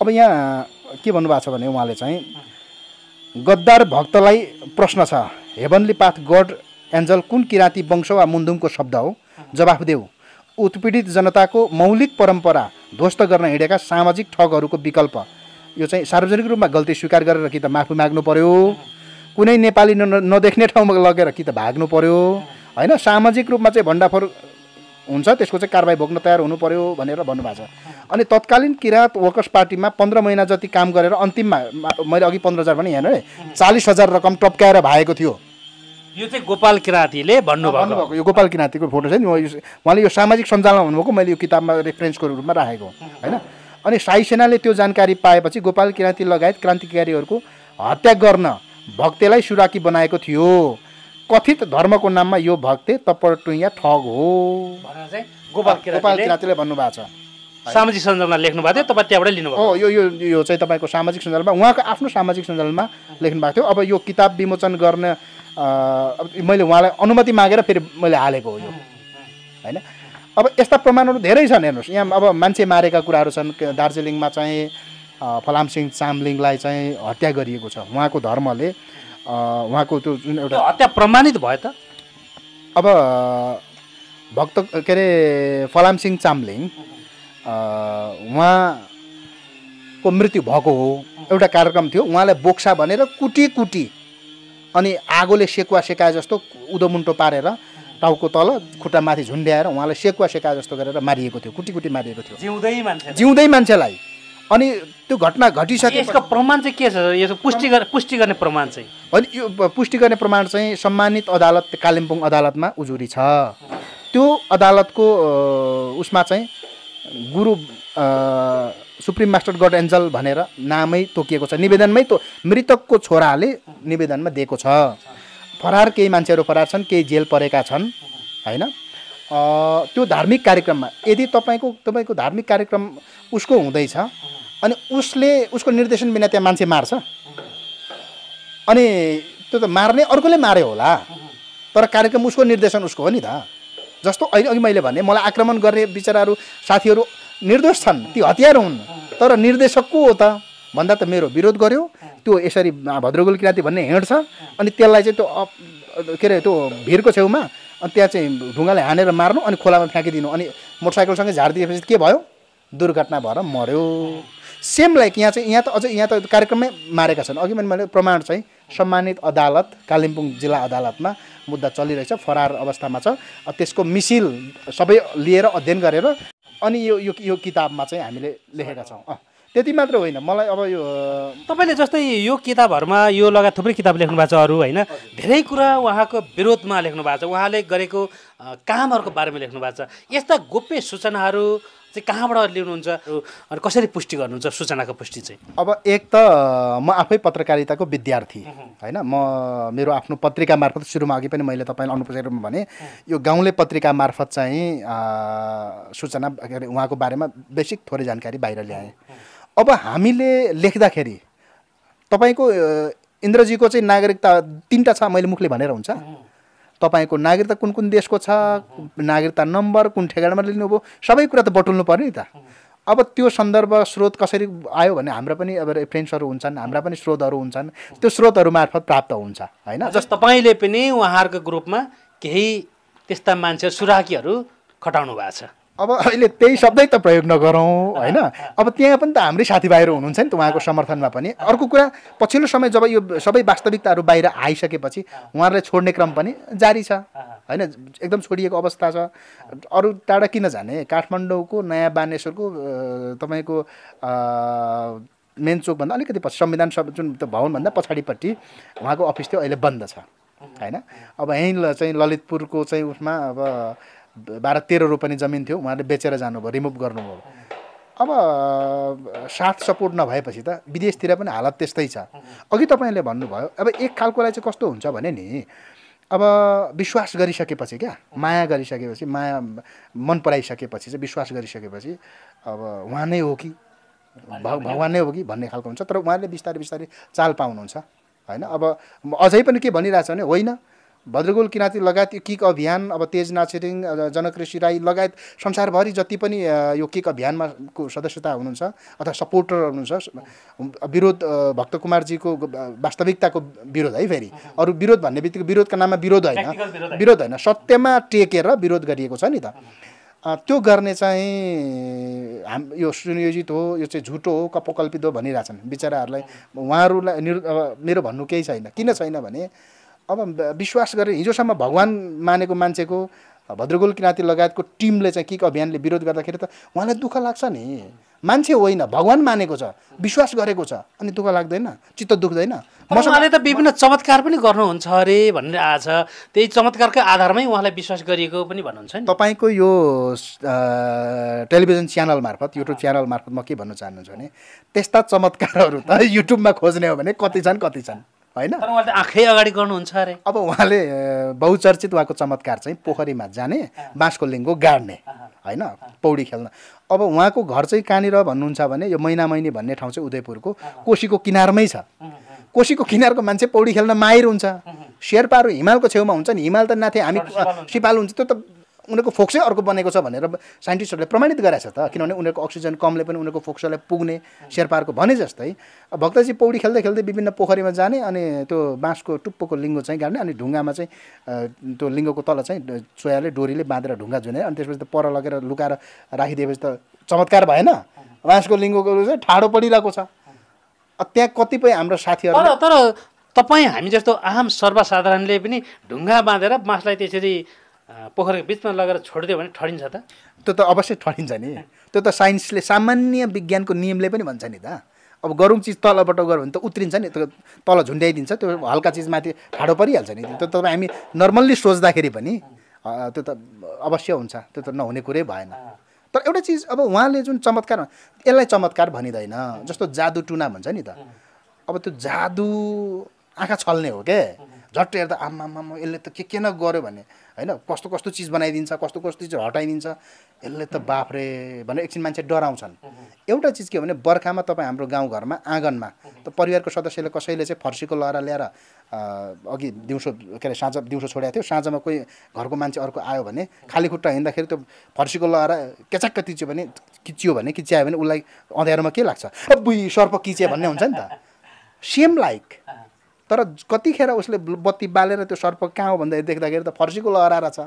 अब यहाँ के भन्नुभएको छ भने उहाँले चाहिँ गद्दार भक्तलाई प्रश्न छ, हेभनली पाथ गड एन्जल कुन किराँती वंश वा मुन्दुमको शब्द हो? जवाफ देऊ। उत्पीडित जनताको मौलिक परम्परा ध्वस्त गर्न हिँडेका सामाजिक ठगहरूको विकल्प। यो चाहिँ सार्वजनिक रूपमा गल्ती स्वीकार गरेर कि त माफी माग्नु पर्यो, कुनै नेपाली नदेख्ने ठाउँमा लगेर कि त भाग्नु पर्यो होइन। सामाजिक रूपमा चाहिँ भण्डाफोर हुन्छ, त्यसको चाहिँ कारबाही भोग्न तयार हुनु पर्यो भनेर भन्नुभएको छ। अनि तत्कालीन किराँत वर्कर्स पार्टीमा 15 महिना जति काम गरेर अन्तिममा मैले अघि 15,000 भने हेर्नु है 40,000 रकम टप्काएर भागेको थियो। यो चाहिँ गोपाल किराँतीले भन्नुभएको। यो गोपाल किराँतीको फोटो छ नि, उहाँले यो सामाजिक सञ्जालमा भन्नुभएको, मैले यो किताबमा रेफरेन्सको रूपमा राखेको होइन। अनि शाही सेनाले त्यो जानकारी पाएपछि गोपाल किराँती लगायत क्रान्तिकारीहरूको हत्या गर्न भक्तेलाई सुराकी बनाएको थियो। कथित धर्मको नाममा यो भक्ते तपटुइया ठग हो भनेर चाहिँ गोपाल किराँतीले भन्नुभएको छ। सामाजिक सञ्जालमा लेख्नु भएको थियो, तपाईँ त्यहाँबाट लिनुभयो? हो, यो चाहिँ तपाईँको सामाजिक सञ्जालमा, उहाँको आफ्नो सामाजिक सञ्जालमा लेख्नु भएको थियो। अब यो किताब विमोचन गर्न मैले उहाँलाई अनुमति मागेर फेरि मैले हालेको हो यो होइन। अब यस्ता प्रमाणहरू धेरै छन् हेर्नुहोस्। यहाँ अब मान्छे मारेका कुराहरू छन्। दार्जिलिङमा चाहिँ फलामसिंह चामलिङलाई चाहिँ हत्या गरिएको छ। उहाँको धर्मले उहाँको त्यो जुन एउटा हत्या प्रमाणित भयो त। अब भक्त के अरे फलामसिंह चामलिङ उहाँको मृत्यु भएको हो। एउटा कार्यक्रम थियो, उहाँलाई बोक्सा भनेर कुटी कुटी अनि आगोले सेकुवा सेकाए जस्तो उदोमुन्टो पारेर टाउको तल खुट्टा माथि झुन्ड्याएर उहाँलाई सेकुवा सेकाए जस्तो गरेर मारिएको थियो, कुटी कुटी मारिएको थियो जिउँदै मान्छेलाई। अनि त्यो घटना घटिसके यसको प्रमाण चाहिँ के छ? यो पुष्टि गर्ने प्रमाण चाहिँ अनि यो पुष्टि गर्ने प्रमाण चाहिँ सम्मानित अदालत कालिम्पोङ अदालतमा उजुरी छ। त्यो अदालतको उसमा चाहिँ गुरु सुप्रिम मास्टर गड एन्जल भनेर नामै तोकिएको छ निवेदनमै। मृतकको छोराले निवेदनमा दिएको छ। फरार केही मान्छेहरू फरार छन्, केही जेल परेका छन् हैन। त्यो धार्मिक कार्यक्रममा यदि तपाईँको धार्मिक कार्यक्रम उसको हुँदैछ अनि उसको निर्देशन बिना त्यहाँ मान्छे मार्छ अनि त्यो त मार्ने अर्कोले मार्यो होला, तर कार्यक्रम उसको निर्देशन उसको हो नि त। जस्तो अघि मैले भने मलाई आक्रमण गर्ने बिचराहरू साथीहरू निर्दोष छन्, ती हतियार हुन्, तर निर्देशक को हो त भन्दा त मेरो विरोध गर्यो। त्यो यसरी भद्रगोल किराँती भन्ने हिँड्छ अनि त्यसलाई चाहिँ त्यो के अरे त्यो भिरको छेउमा अनि त्यहाँ चाहिँ ढुङ्गाले हानेर मार्नु अनि खोलामा फ्याँकिदिनु अनि मोटरसाइकलसँगै झारिदिएपछि के भयो? दुर्घटना भएर मर्यो। सेम लाइक यहाँ त कार्यक्रममै मारेका छन्। अघि मैले प्रमाण चाहिँ सम्मानित अदालत कालिम्पोङ जिल्ला अदालतमा मुद्दा चलिरहेछ, फरार अवस्थामा छ। त्यसको मिसिल सबै लिएर अध्ययन गरेर अनि यो किताबमा चाहिँ हामीले लेखेका छौँ। त्यति मात्र होइन, मलाई अब यो तपाईँले जस्तै यो किताबहरूमा यो लगायत थुप्रै किताब लेख्नु भएको छ अरू होइन, धेरै कुरा उहाँको विरोधमा लेख्नु भएको छ, उहाँले गरेको कामहरूको बारेमा लेख्नु भएको छ। यस्ता गोप्य सूचनाहरू चाहिँ कहाँबाट लिनुहुन्छ अनि कसरी पुष्टि गर्नुहुन्छ सूचनाको पुष्टि चाहिँ? अब एक त म आफै पत्रकारिताको विद्यार्थी होइन, मेरो आफ्नो पत्रिका मार्फत सुरुमा अघि पनि मैले तपाईँलाई अनुपस्थित रूपमा भने यो गाउँले पत्रिका मार्फत चाहिँ सूचना उहाँको बारेमा बेसिक थोरै जानकारी बाहिर ल्याएँ। अब हामीले लेख्दाखेरि तपाईँको इन्द्रजीको चाहिँ नागरिकता 3टा छ, मैले मुखले भनेर हुन्छ। तपाईँको नागरिकता कुन देशको छ, नागरिकता नम्बर, कुन ठेगानामा लिनुभयो, सबै कुरा त बटुल्नु पर्यो नि त। अब त्यो सन्दर्भ स्रोत कसरी आयो भने हाम्रा पनि अब रेफरेन्सहरू हुन्छन्, हाम्रा पनि स्रोतहरू हुन्छन्, त्यो स्रोतहरू मार्फत प्राप्त हुन्छ होइन। जस्तो तपाईँले पनि उहाँहरूको ग्रुपमा केही त्यस्ता मान्छे सुराकीहरू खटाउनु भएको छ। अब अहिले त्यही शब्दै त प्रयोग नगरौँ होइन। अब त्यहाँ पनि त हाम्रै साथीभाइहरू हुनुहुन्छ नि त उहाँको समर्थनमा पनि। अर्को कुरा पछिल्लो समय जब यो सबै वास्तविकताहरू बाहिर आइसकेपछि उहाँहरूले छोड्ने क्रम पनि जारी छ होइन, एकदम छोडिएको अवस्था छ। अरू टाढा किन जाने, काठमाडौँको नयाँ बानेश्वरको तपाईँको मेन चोकभन्दा अलिकति पछि संविधान सभा जुन भवनभन्दा पछाडिपट्टि उहाँको अफिस थियो, अहिले बन्द छ होइन। अब यहीँ चाहिँ ललितपुरको चाहिँ उसमा अब 12-13 रोपनी जमिन थियो, उहाँले बेचेर जानुभयो, रिमुभ गर्नुभयो। अब साथ सपोर्ट नभएपछि त विदेशतिर पनि हालत त्यस्तै छ। अघि तपाईँले भन्नुभयो अब एक खालकोलाई चाहिँ कस्तो हुन्छ भने नि, अब विश्वास गरिसकेपछि क्या, माया गरिसकेपछि, माया मन पराइसकेपछि चाहिँ विश्वास गरिसकेपछि अब उहाँ नै हो कि भगवान नै हो कि भन्ने खालको हुन्छ। तर उहाँले बिस्तारै बिस्तारै चाल पाउनुहुन्छ होइन। अब अझै पनि के भनिरहेछ भने होइन भद्रगोल किराँती लगायत यो किक अभियान, अब तेज नाछिरिङ, जनकृषि राई लगायत संसारभरि जति पनि यो किक अभियानमा को सदस्यता हुनुहुन्छ अथवा सपोर्टर हुनुहुन्छ, विरोध भक्त कुमारजीको वास्तविकताको विरोध है। फेरि अरू विरोध भन्ने बित्तिकै विरोधका नाममा विरोध होइन, सत्यमा टेकेर विरोध गरिएको छ नि त। त्यो गर्ने चाहिँ यो सुनियोजित हो, यो चाहिँ झुटो हो, कपोकल्पित हो भनिरहेछन् बिचराहरूलाई। उहाँहरूलाई मेरो भन्नु केही छैन। किन छैन भने अब विश्वास गरेर हिजोसम्म भगवान मानेको मान्छेको भद्रगोल किराँती लगायतको टिमले चाहिँ किक अभियानले विरोध गर्दाखेरि त उहाँलाई दुःख लाग्छ नि। मान्छे होइन, भगवान मानेको छ, विश्वास गरेको छ, अनि दुःख लाग्दैन, चित्त दुख्दैन। उहाँले त विभिन्न चमत्कार पनि गर्नुहुन्छ अरे भनेर आएछ, त्यही चमत्कारकै आधारमै उहाँलाई विश्वास गरिएको पनि भन्नुहुन्छ नि। तपाईँको यो टेलिभिजन च्यानल मार्फत, युट्युब च्यानल मार्फत म के भन्न चाहन्छु भने त्यस्ता चमत्कारहरू त युट्युबमा खोज्ने हो भने कति छन् होइन। तर उहाँले आँखै अगाडि गर्नुहुन्छ अरे। अब उहाँले बहुचर्चित उहाँको चमत्कार चाहिँ पोखरीमा जाने, बाँसको लिङ्गो गाड्ने होइन, पौडी खेल्न। अब उहाँको घर चाहिँ कहाँनिर भन्नुहुन्छ भने यो मैनामैनी भन्ने ठाउँ चाहिँ उदयपुरको कोशीको किनारमै छ। कोशीको किनारको मान्छे पौडी खेल्न माहिर हुन्छ। शेर्पाहरू हिमालको छेउमा हुन्छ नि, हिमाल त नाथे हामी सिपालु हुन्छ, त्यो त उनीहरूको फोक्सै अर्को बनेको छ भनेर साइन्टिस्टहरूले प्रमाणित गरेछ त, किनभने उनीहरूको अक्सिजन कमले पनि उनीहरूको फोक्सोलाई पुग्ने शेर्पाहरूको भने जस्तै भक्तजी पौडी खेल्दै खेल्दै विभिन्न पोखरीमा जाने अनि त्यो बाँसको टुप्पोको लिङ्गो चाहिँ गाड्ने अनि ढुङ्गामा चाहिँ त्यो लिङ्गोको तल चाहिँ चोयाले डोरीले बाँधेर ढुङ्गा जुने अनि त्यसपछि त पर लगेर लुकाएर राखिदिएपछि त चमत्कार भएन, बाँसको लिङ्गोको चाहिँ ठाडो पडिरहेको छ। त्यहाँ कतिपय हाम्रो साथीहरू तर तपाईँ हामी जस्तो आम सर्वसाधारणले पनि ढुङ्गा बाँधेर बाँसलाई त्यसरी पोखरीको बिचमा लगेर छोडिदियो भने ठडिन्छ त? त्यो त अवश्य ठडिन्छ नि, त्यो त साइन्सले सामान्य विज्ञानको नियमले पनि भन्छ नि त। अब गरौँ चिज तलबाट गऱ्यो भने त उत्रिन्छ नि, त्यो तल झुन्ड्याइदिन्छ, त्यो हल्का चिज माथि ठाडो परिहाल्छ नि। त्यो तपाईँ हामी नर्मल्ली सोच्दाखेरि पनि त्यो त अवश्य हुन्छ, त्यो त नहुने कुरै भएन। तर एउटा चिज अब उहाँले जुन चमत्कार, यसलाई चमत्कार भनिँदैन, जस्तो जादु टुना भन्छ नि त। अब त्यो जादु आँखा छल्ने हो के, झट्ट हेर्दा आम्मामा यसले त के न गर्यो भने होइन, कस्तो कस्तो चिज बनाइदिन्छ, कस्तो कस्तो चिज हटाइदिन्छ, यसले त बाफ्रे भनेर एकछिन मान्छे डराउँछन्। एउटा चिज के हो भने बर्खामा तपाईँ हाम्रो गाउँघरमा आँगनमा त परिवारको सदस्यले कसैले चाहिँ फर्सीको लहरा ल्याएर अघि दिउँसो के अरे साँझ दिउँसो छोडेको थियो, साँझमा कोही घरको मान्छे अर्को आयो भने खाली खुट्टा हिँड्दाखेरि त्यो फर्सीको लहरा केचाक्क किच्यो भने किच्यायो भने उसलाई अँध्यारोमा के लाग्छ, बुई सर्प किचे भन्ने हुन्छ नि त। सेम लाइक, तर कतिखेर उसले बत्ती बालेर त्यो सर्प कहाँ हो भन्दा देख्दाखेरि त फर्सीको लहरा छ।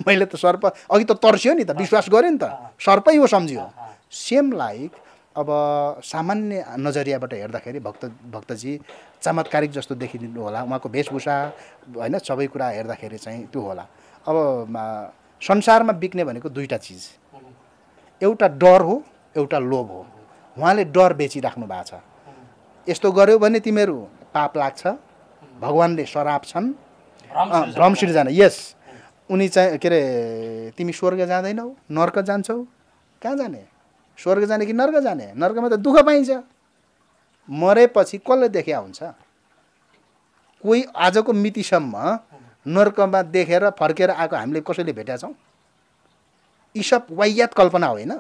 मैले त सर्प अघि त तर्सियो नि त, विश्वास गरेँ नि त, सर्पै हो सम्झियो। सेम लाइक अब सामान्य नजरियाबाट हेर्दाखेरि भक्तजी चमत्कारिक जस्तो देखिदिनु होला, उहाँको वेशभूषा होइन सबै कुरा हेर्दाखेरि चाहिँ त्यो होला। अब संसारमा बिक्ने भनेको दुईवटा चिज, एउटा डर हो, एउटा लोभ हो। उहाँले डर बेचिराख्नु भएको छ, यस्तो गर्यो भने तिमीहरू पाप लाग्छ, भगवान्ले श्राप छन्, भ्रम सिर्जना। यस, उनी चाहिँ के अरे तिमी स्वर्ग जाँदैनौ, नर्क जान्छौ, कहाँ जाने, स्वर्ग जाने कि नर्क जाने? नर्कमा त दुःख पाइन्छ, मरेपछि कसले देखिया हुन्छ? कोही आजको मितिसम्म नर्कमा देखेर फर्केर आएको हामीले कसैले भेटेका छौँ? यी सब वाहियात कल्पना होइन।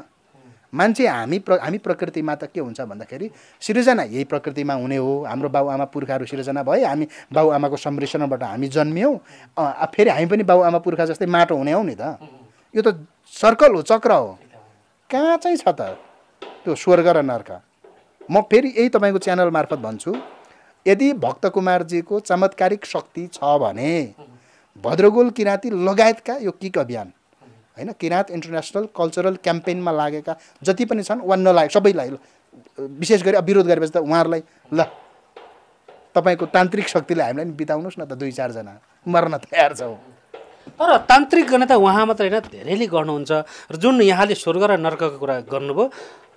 मान्छे हामी प्रकृतिमा त के हुन्छ भन्दाखेरि सृजना यही प्रकृतिमा हुने हो, हाम्रो बाबुआमा पुर्खाहरू सृजना भए, हामी बाबुआमाको सम्मिश्रणबाट हामी जन्मियौँ, फेरि हामी पनि बाबुआमा पुर्खा जस्तै माटो हुने हौ नि त। यो त सर्कल हो, चक्र हो, कहाँ चाहिँ छ त त्यो स्वर्ग र नर्क? म फेरि यही तपाईँको च्यानल मार्फत भन्छु, यदि भक्तकुमारजीको चमत्कारिक शक्ति छ भने भद्रगोल किराँती लगायतका यो किक अभियान होइन, किराँत इन्टरनेसनल कल्चरल क्याम्पेनमा लागेका जति पनि छन् वा नलागे सबैलाई, विशेष गरी विरोध गरेपछि त उहाँहरूलाई ल तपाईँको तान्त्रिक शक्तिले हामीलाई नि बिताउनुहोस् न त, 2-4 जना मर्न तयार छौँ। तर तान्त्रिक गर्ने त उहाँ मात्र होइन, धेरैले गर्नुहुन्छ। र जुन यहाँले स्वर्ग र नर्कको कुरा गर्नुभयो,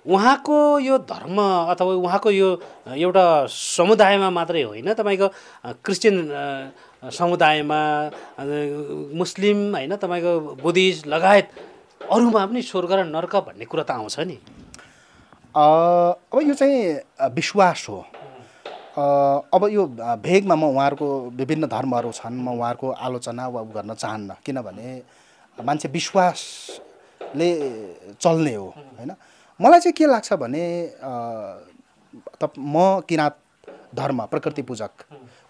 उहाँको यो धर्म अथवा उहाँको यो एउटा समुदायमा मात्रै होइन, तपाईँको क्रिस्चियन समुदायमा, मुस्लिम होइन, तपाईँको बुद्धिस्ट लगायत अरूमा पनि स्वर्ग र नर्क भन्ने कुरा त आउँछ नि। अब यो चाहिँ विश्वास हो। अब यो भेगमा म उहाँहरूको विभिन्न धर्महरू छन्, म उहाँहरूको आलोचना वा गर्न चाहन्न, किनभने मान्छे विश्वासले चल्ने हो होइन। मलाई चाहिँ के लाग्छ भने म किराँत धर्म प्रकृति पूजक,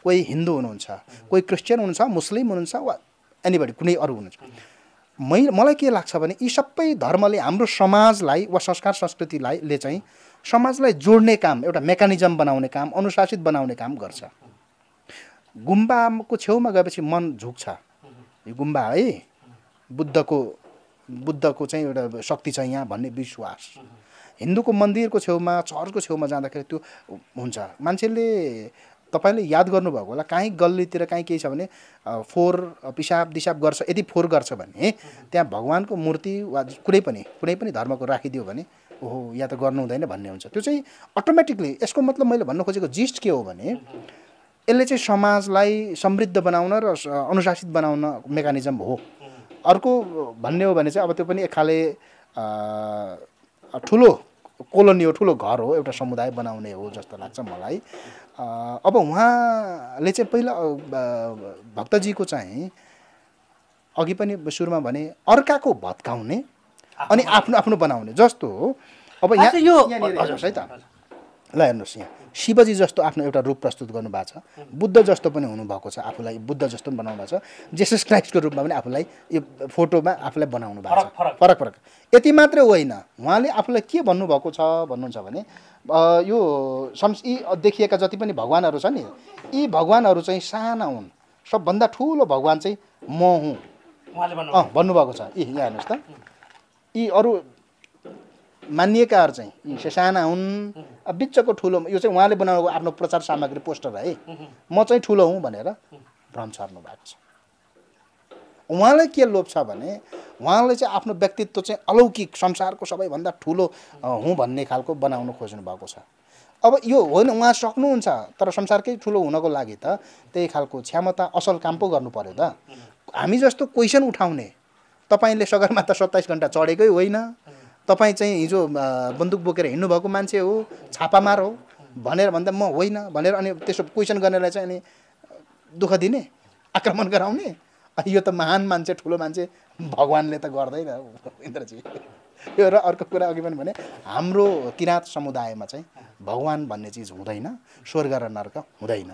कोही हिन्दू हुनुहुन्छ, कोही क्रिस्चियन हुनुहुन्छ, मुस्लिम हुनुहुन्छ वा एनीबडी कुनै अरू हुनुहुन्छ, मलाई के लाग्छ भने यी सबै धर्मले हाम्रो समाजलाई वा संस्कार संस्कृतिले चाहिँ समाजलाई जोड्ने काम, एउटा मेकानिजम बनाउने काम, अनुशासित बनाउने काम गर्छ। गुम्बाको छेउमा गएपछि मन झुक्छ, यो गुम्बा है बुद्धको चाहिँ एउटा शक्ति छ यहाँ भन्ने विश्वास। हिन्दूको मन्दिरको छेउमा, चर्चको छेउमा जाँदाखेरि त्यो हुन्छ। मान्छेले तपाईँले याद गर्नुभएको होला, काहीँ गल्लीतिर काहीँ केही छ भने फोहोर पिसाब दिसाब गर्छ, यदि फोहोर गर्छ भने त्यहाँ भगवान्को मूर्ति वा कुनै पनि धर्मको राखिदियो भने ओहो या त गर्नु हुँदैन भन्ने हुन्छ। त्यो चाहिँ अटोमेटिकली, यसको मतलब मैले भन्नु खोजेको जिस्ट के हो भने यसले चाहिँ समाजलाई समृद्ध बनाउन र अनुशासित बनाउन मेकानिजम हो। अर्को भन्ने हो भने चाहिँ अब त्यो पनि एक खाले ठुलो कोलोनी हो, ठुलो घर हो, एउटा समुदाय बनाउने हो जस्तो लाग्छ मलाई। अब उहाँले चाहिँ पहिला भक्तजीको चाहिँ अघि पनि सुरुमा भने अर्काको भत्काउने अनि आफ्नो आफ्नो बनाउने जस्तो हो। अब यहाँ हेर्नुहोस् है त, ल हेर्नुहोस् यहाँ शिवजी जस्तो आफ्नो एउटा रूप प्रस्तुत गर्नुभएको छ, बुद्ध जस्तो पनि हुनुभएको छ, आफूलाई बुद्ध जस्तो पनि बनाउनु भएको छ, जेसस क्राइस्टको रूपमा पनि आफूलाई यो फोटोमा आफूलाई बनाउनु भएको छ। फरक फरक यति मात्रै होइन, उहाँले आफूलाई के भन्नुभएको छ भन्नुहुन्छ भने यो यी देखिएका जति पनि भगवानहरू छ नि, यी भगवानहरू चाहिँ साना हुन्, सबभन्दा ठुलो भगवान चाहिँ म हुँ भन्नुभएको छ। यहाँ हेर्नुहोस् त, यी अरू मानिएकाहरू चाहिँ यी साना हुन्, बिचको ठुलो, यो चाहिँ उहाँले बनाउनुको आफ्नो प्रचार सामग्री पोस्टर है, म चाहिँ ठुलो हुँ भनेर भ्रम छर्नु भएको छ। उहाँलाई के लोभ छ भने उहाँले चाहिँ आफ्नो व्यक्तित्व चाहिँ अलौकिक संसारको सबैभन्दा ठुलो हुँ भन्ने खालको बनाउन खोज्नु भएको छ। अब यो होइन, उहाँ सक्नुहुन्छ, तर संसारकै ठुलो हुनको लागि त त्यही खालको क्षमता असल काम पो गर्नु पर्यो त। हामी जस्तो क्वेसन उठाउने, तपाईँले सगरमाथा 27 घन्टा चढेकै होइन, तपाईँ चाहिँ हिजो बन्दुक बोकेर हिँड्नुभएको मान्छे हो, छापामार हो भनेर भन्दा म होइन भनेर अनि त्यसो क्वेसन गर्नेलाई चाहिँ अनि दुःख दिने, आक्रमण गराउने, यो त महान मान्छे, ठुलो मान्छे, भगवान्ले त गर्दैन इन्द्रजी। यो र अर्को कुरा अघि पनि भने हाम्रो किराँत समुदायमा चाहिँ भगवान भन्ने चिज हुँदैन, स्वर्ग र नर्क हुँदैन।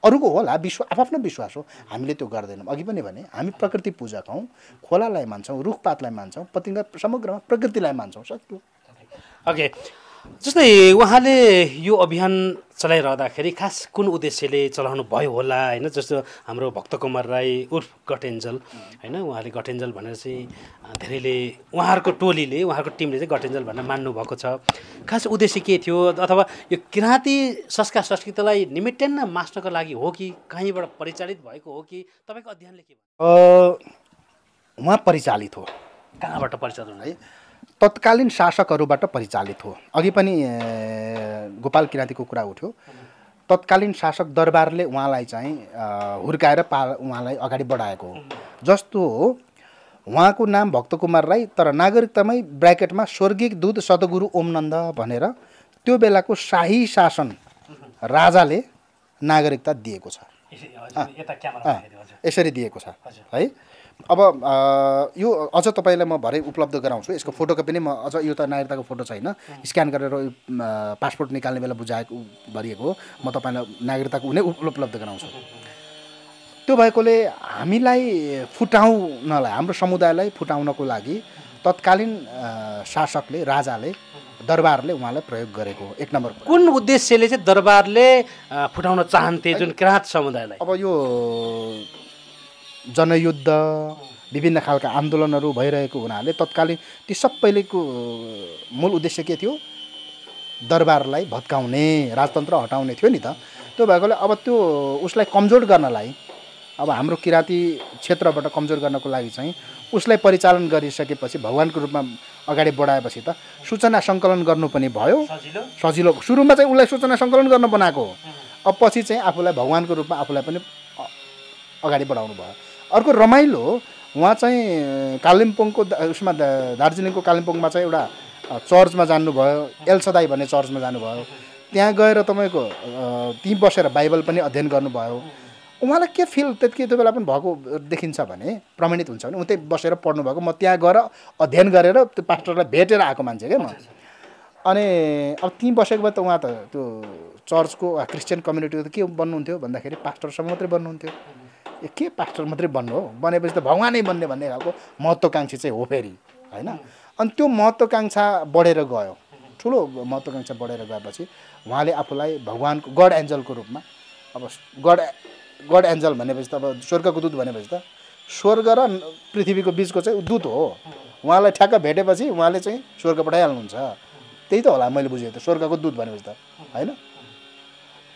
अरूको होला आफ्नो विश्वास हो, हामीले त्यो गर्दैनौँ। अघि पनि भने हामी प्रकृति पूजक हौँ, खोलालाई मान्छौँ, रुखपातलाई मान्छौँ, समग्रमा प्रकृतिलाई मान्छौँ, सक्यो। ओके, जस्तै उहाँले यो अभियान चलाइरहँदाखेरि खास कुन उद्देश्यले चलाउनु भयो होला होइन? जस्तो हाम्रो भक्तकुमार राई उर्फ गटेन्जल होइन, उहाँले गटेन्जल भनेर चाहिँ धेरैले उहाँहरूको टोलीले उहाँहरूको टिमले चाहिँ गटेन्जल भनेर मान्नुभएको छ। खास उद्देश्य के थियो, अथवा यो किराँती संस्कार संस्कृतिलाई निमिट्यान्न मास्नको लागि हो कि कहीँबाट परिचालित भएको हो कि तपाईँको अध्ययनले के भयो? उहाँ परिचालित हो। कहाँबाट परिचालन है? तत्कालीन शासकहरूबाट परिचालित हो। अघि पनि गोपाल किराँतीको कुरा उठ्यो, तत्कालीन शासक दरबारले उहाँलाई चाहिँ हुर्काएर उहाँलाई अगाडि बढाएको हो। जस्तो हो उहाँको नाम भक्तकुमार राई, तर नागरिकतामै ब्राकेटमा स्वर्गीय दूत सद्गुरु ओमनन्द भनेर त्यो बेलाको शाही शासन राजाले नागरिकता दिएको छ, यसरी दिएको छ है। अब यो अझ तपाईँलाई म भरे उपलब्ध गराउँछु, यसको फोटोकपी नै म अझ, यो त नागरिकताको फोटो छैन, स्क्यान गरेर पासपोर्ट निकाल्ने बेला बुझाएको भरिएको हो, म तपाईँलाई नागरिकताको नै उपलब्ध गराउँछु। त्यो भएकोले हामीलाई फुटाउनलाई, हाम्रो समुदायलाई फुटाउनको लागि तत्कालीन शासकले, राजाले, दरबारले उहाँलाई प्रयोग गरेको हो। एक नम्बर कुन उद्देश्यले चाहिँ दरबारले फुटाउन चाहन्थे जुन किराँत समुदायलाई? अब यो जनयुद्ध, विभिन्न खालका आन्दोलनहरू भइरहेको हुनाले तत्कालीन ती सबैलेको मूल उद्देश्य के थियो? दरबारलाई भत्काउने, राजतन्त्र हटाउने थियो नि त। त्यो भएकोले अब त्यो उसलाई कमजोर गर्नलाई, अब हाम्रो किराँती क्षेत्रबाट कमजोर गर्नको लागि चाहिँ उसलाई परिचालन गरिसकेपछि, भगवानको रूपमा अगाडि बढाएपछि त सूचना सङ्कलन गर्नु पनि भयो, सजिलो। सुरुमा चाहिँ उसलाई सूचना सङ्कलन गर्न बनाएको हो, अब पछि चाहिँ आफूलाई भगवानको रूपमा आफूलाई पनि अगाडि बढाउनु भयो। अर्को रमाइलो, उहाँ चाहिँ कालिम्पोङको उसमा दार्जिलिङको कालिम्पोङमा चाहिँ एउटा चर्चमा जानुभयो, एल्सदाई भन्ने चर्चमा जानुभयो। त्यहाँ गएर तपाईँको त्यहीँ बसेर बाइबल पनि अध्ययन गर्नुभयो। उहाँलाई के फिल त्यो बेला पनि भएको देखिन्छ भने, प्रमाणित हुन्छ भने उतै बसेर पढ्नुभएको। म त्यहाँ गएर अध्ययन गरेर त्यो पास्टरलाई भेटेर आएको मान्छे क्या म। अनि अब त्यहीँ बसेको भए त उहाँ त त्यो चर्चको क्रिस्चियन कम्युनिटीको त के बन्नुहुन्थ्यो भन्दाखेरि पास्टरसम्म मात्रै बन्नुहुन्थ्यो। के पास्टर मात्रै बन्नु हो, बनेपछि त भगवानै बन्ने भन्ने खालको महत्त्वकाङ्क्षी चाहिँ हो फेरि होइन। अनि त्यो महत्त्वकाङ्क्षा बढेर गयो, ठुलो महत्त्वकाङ्क्षा बढेर गएपछि उहाँले आफूलाई भगवानको गड एन्जलको रूपमा, अब गड एन्जल भनेपछि त अब स्वर्गको दूत भनेपछि त स्वर्ग र पृथ्वीको बिचको चाहिँ दूत हो। उहाँलाई ठ्याक्क भेटेपछि उहाँले चाहिँ स्वर्ग पठाइहाल्नुहुन्छ, त्यही त होला मैले बुझेँ त, स्वर्गको दूत भनेपछि त होइन।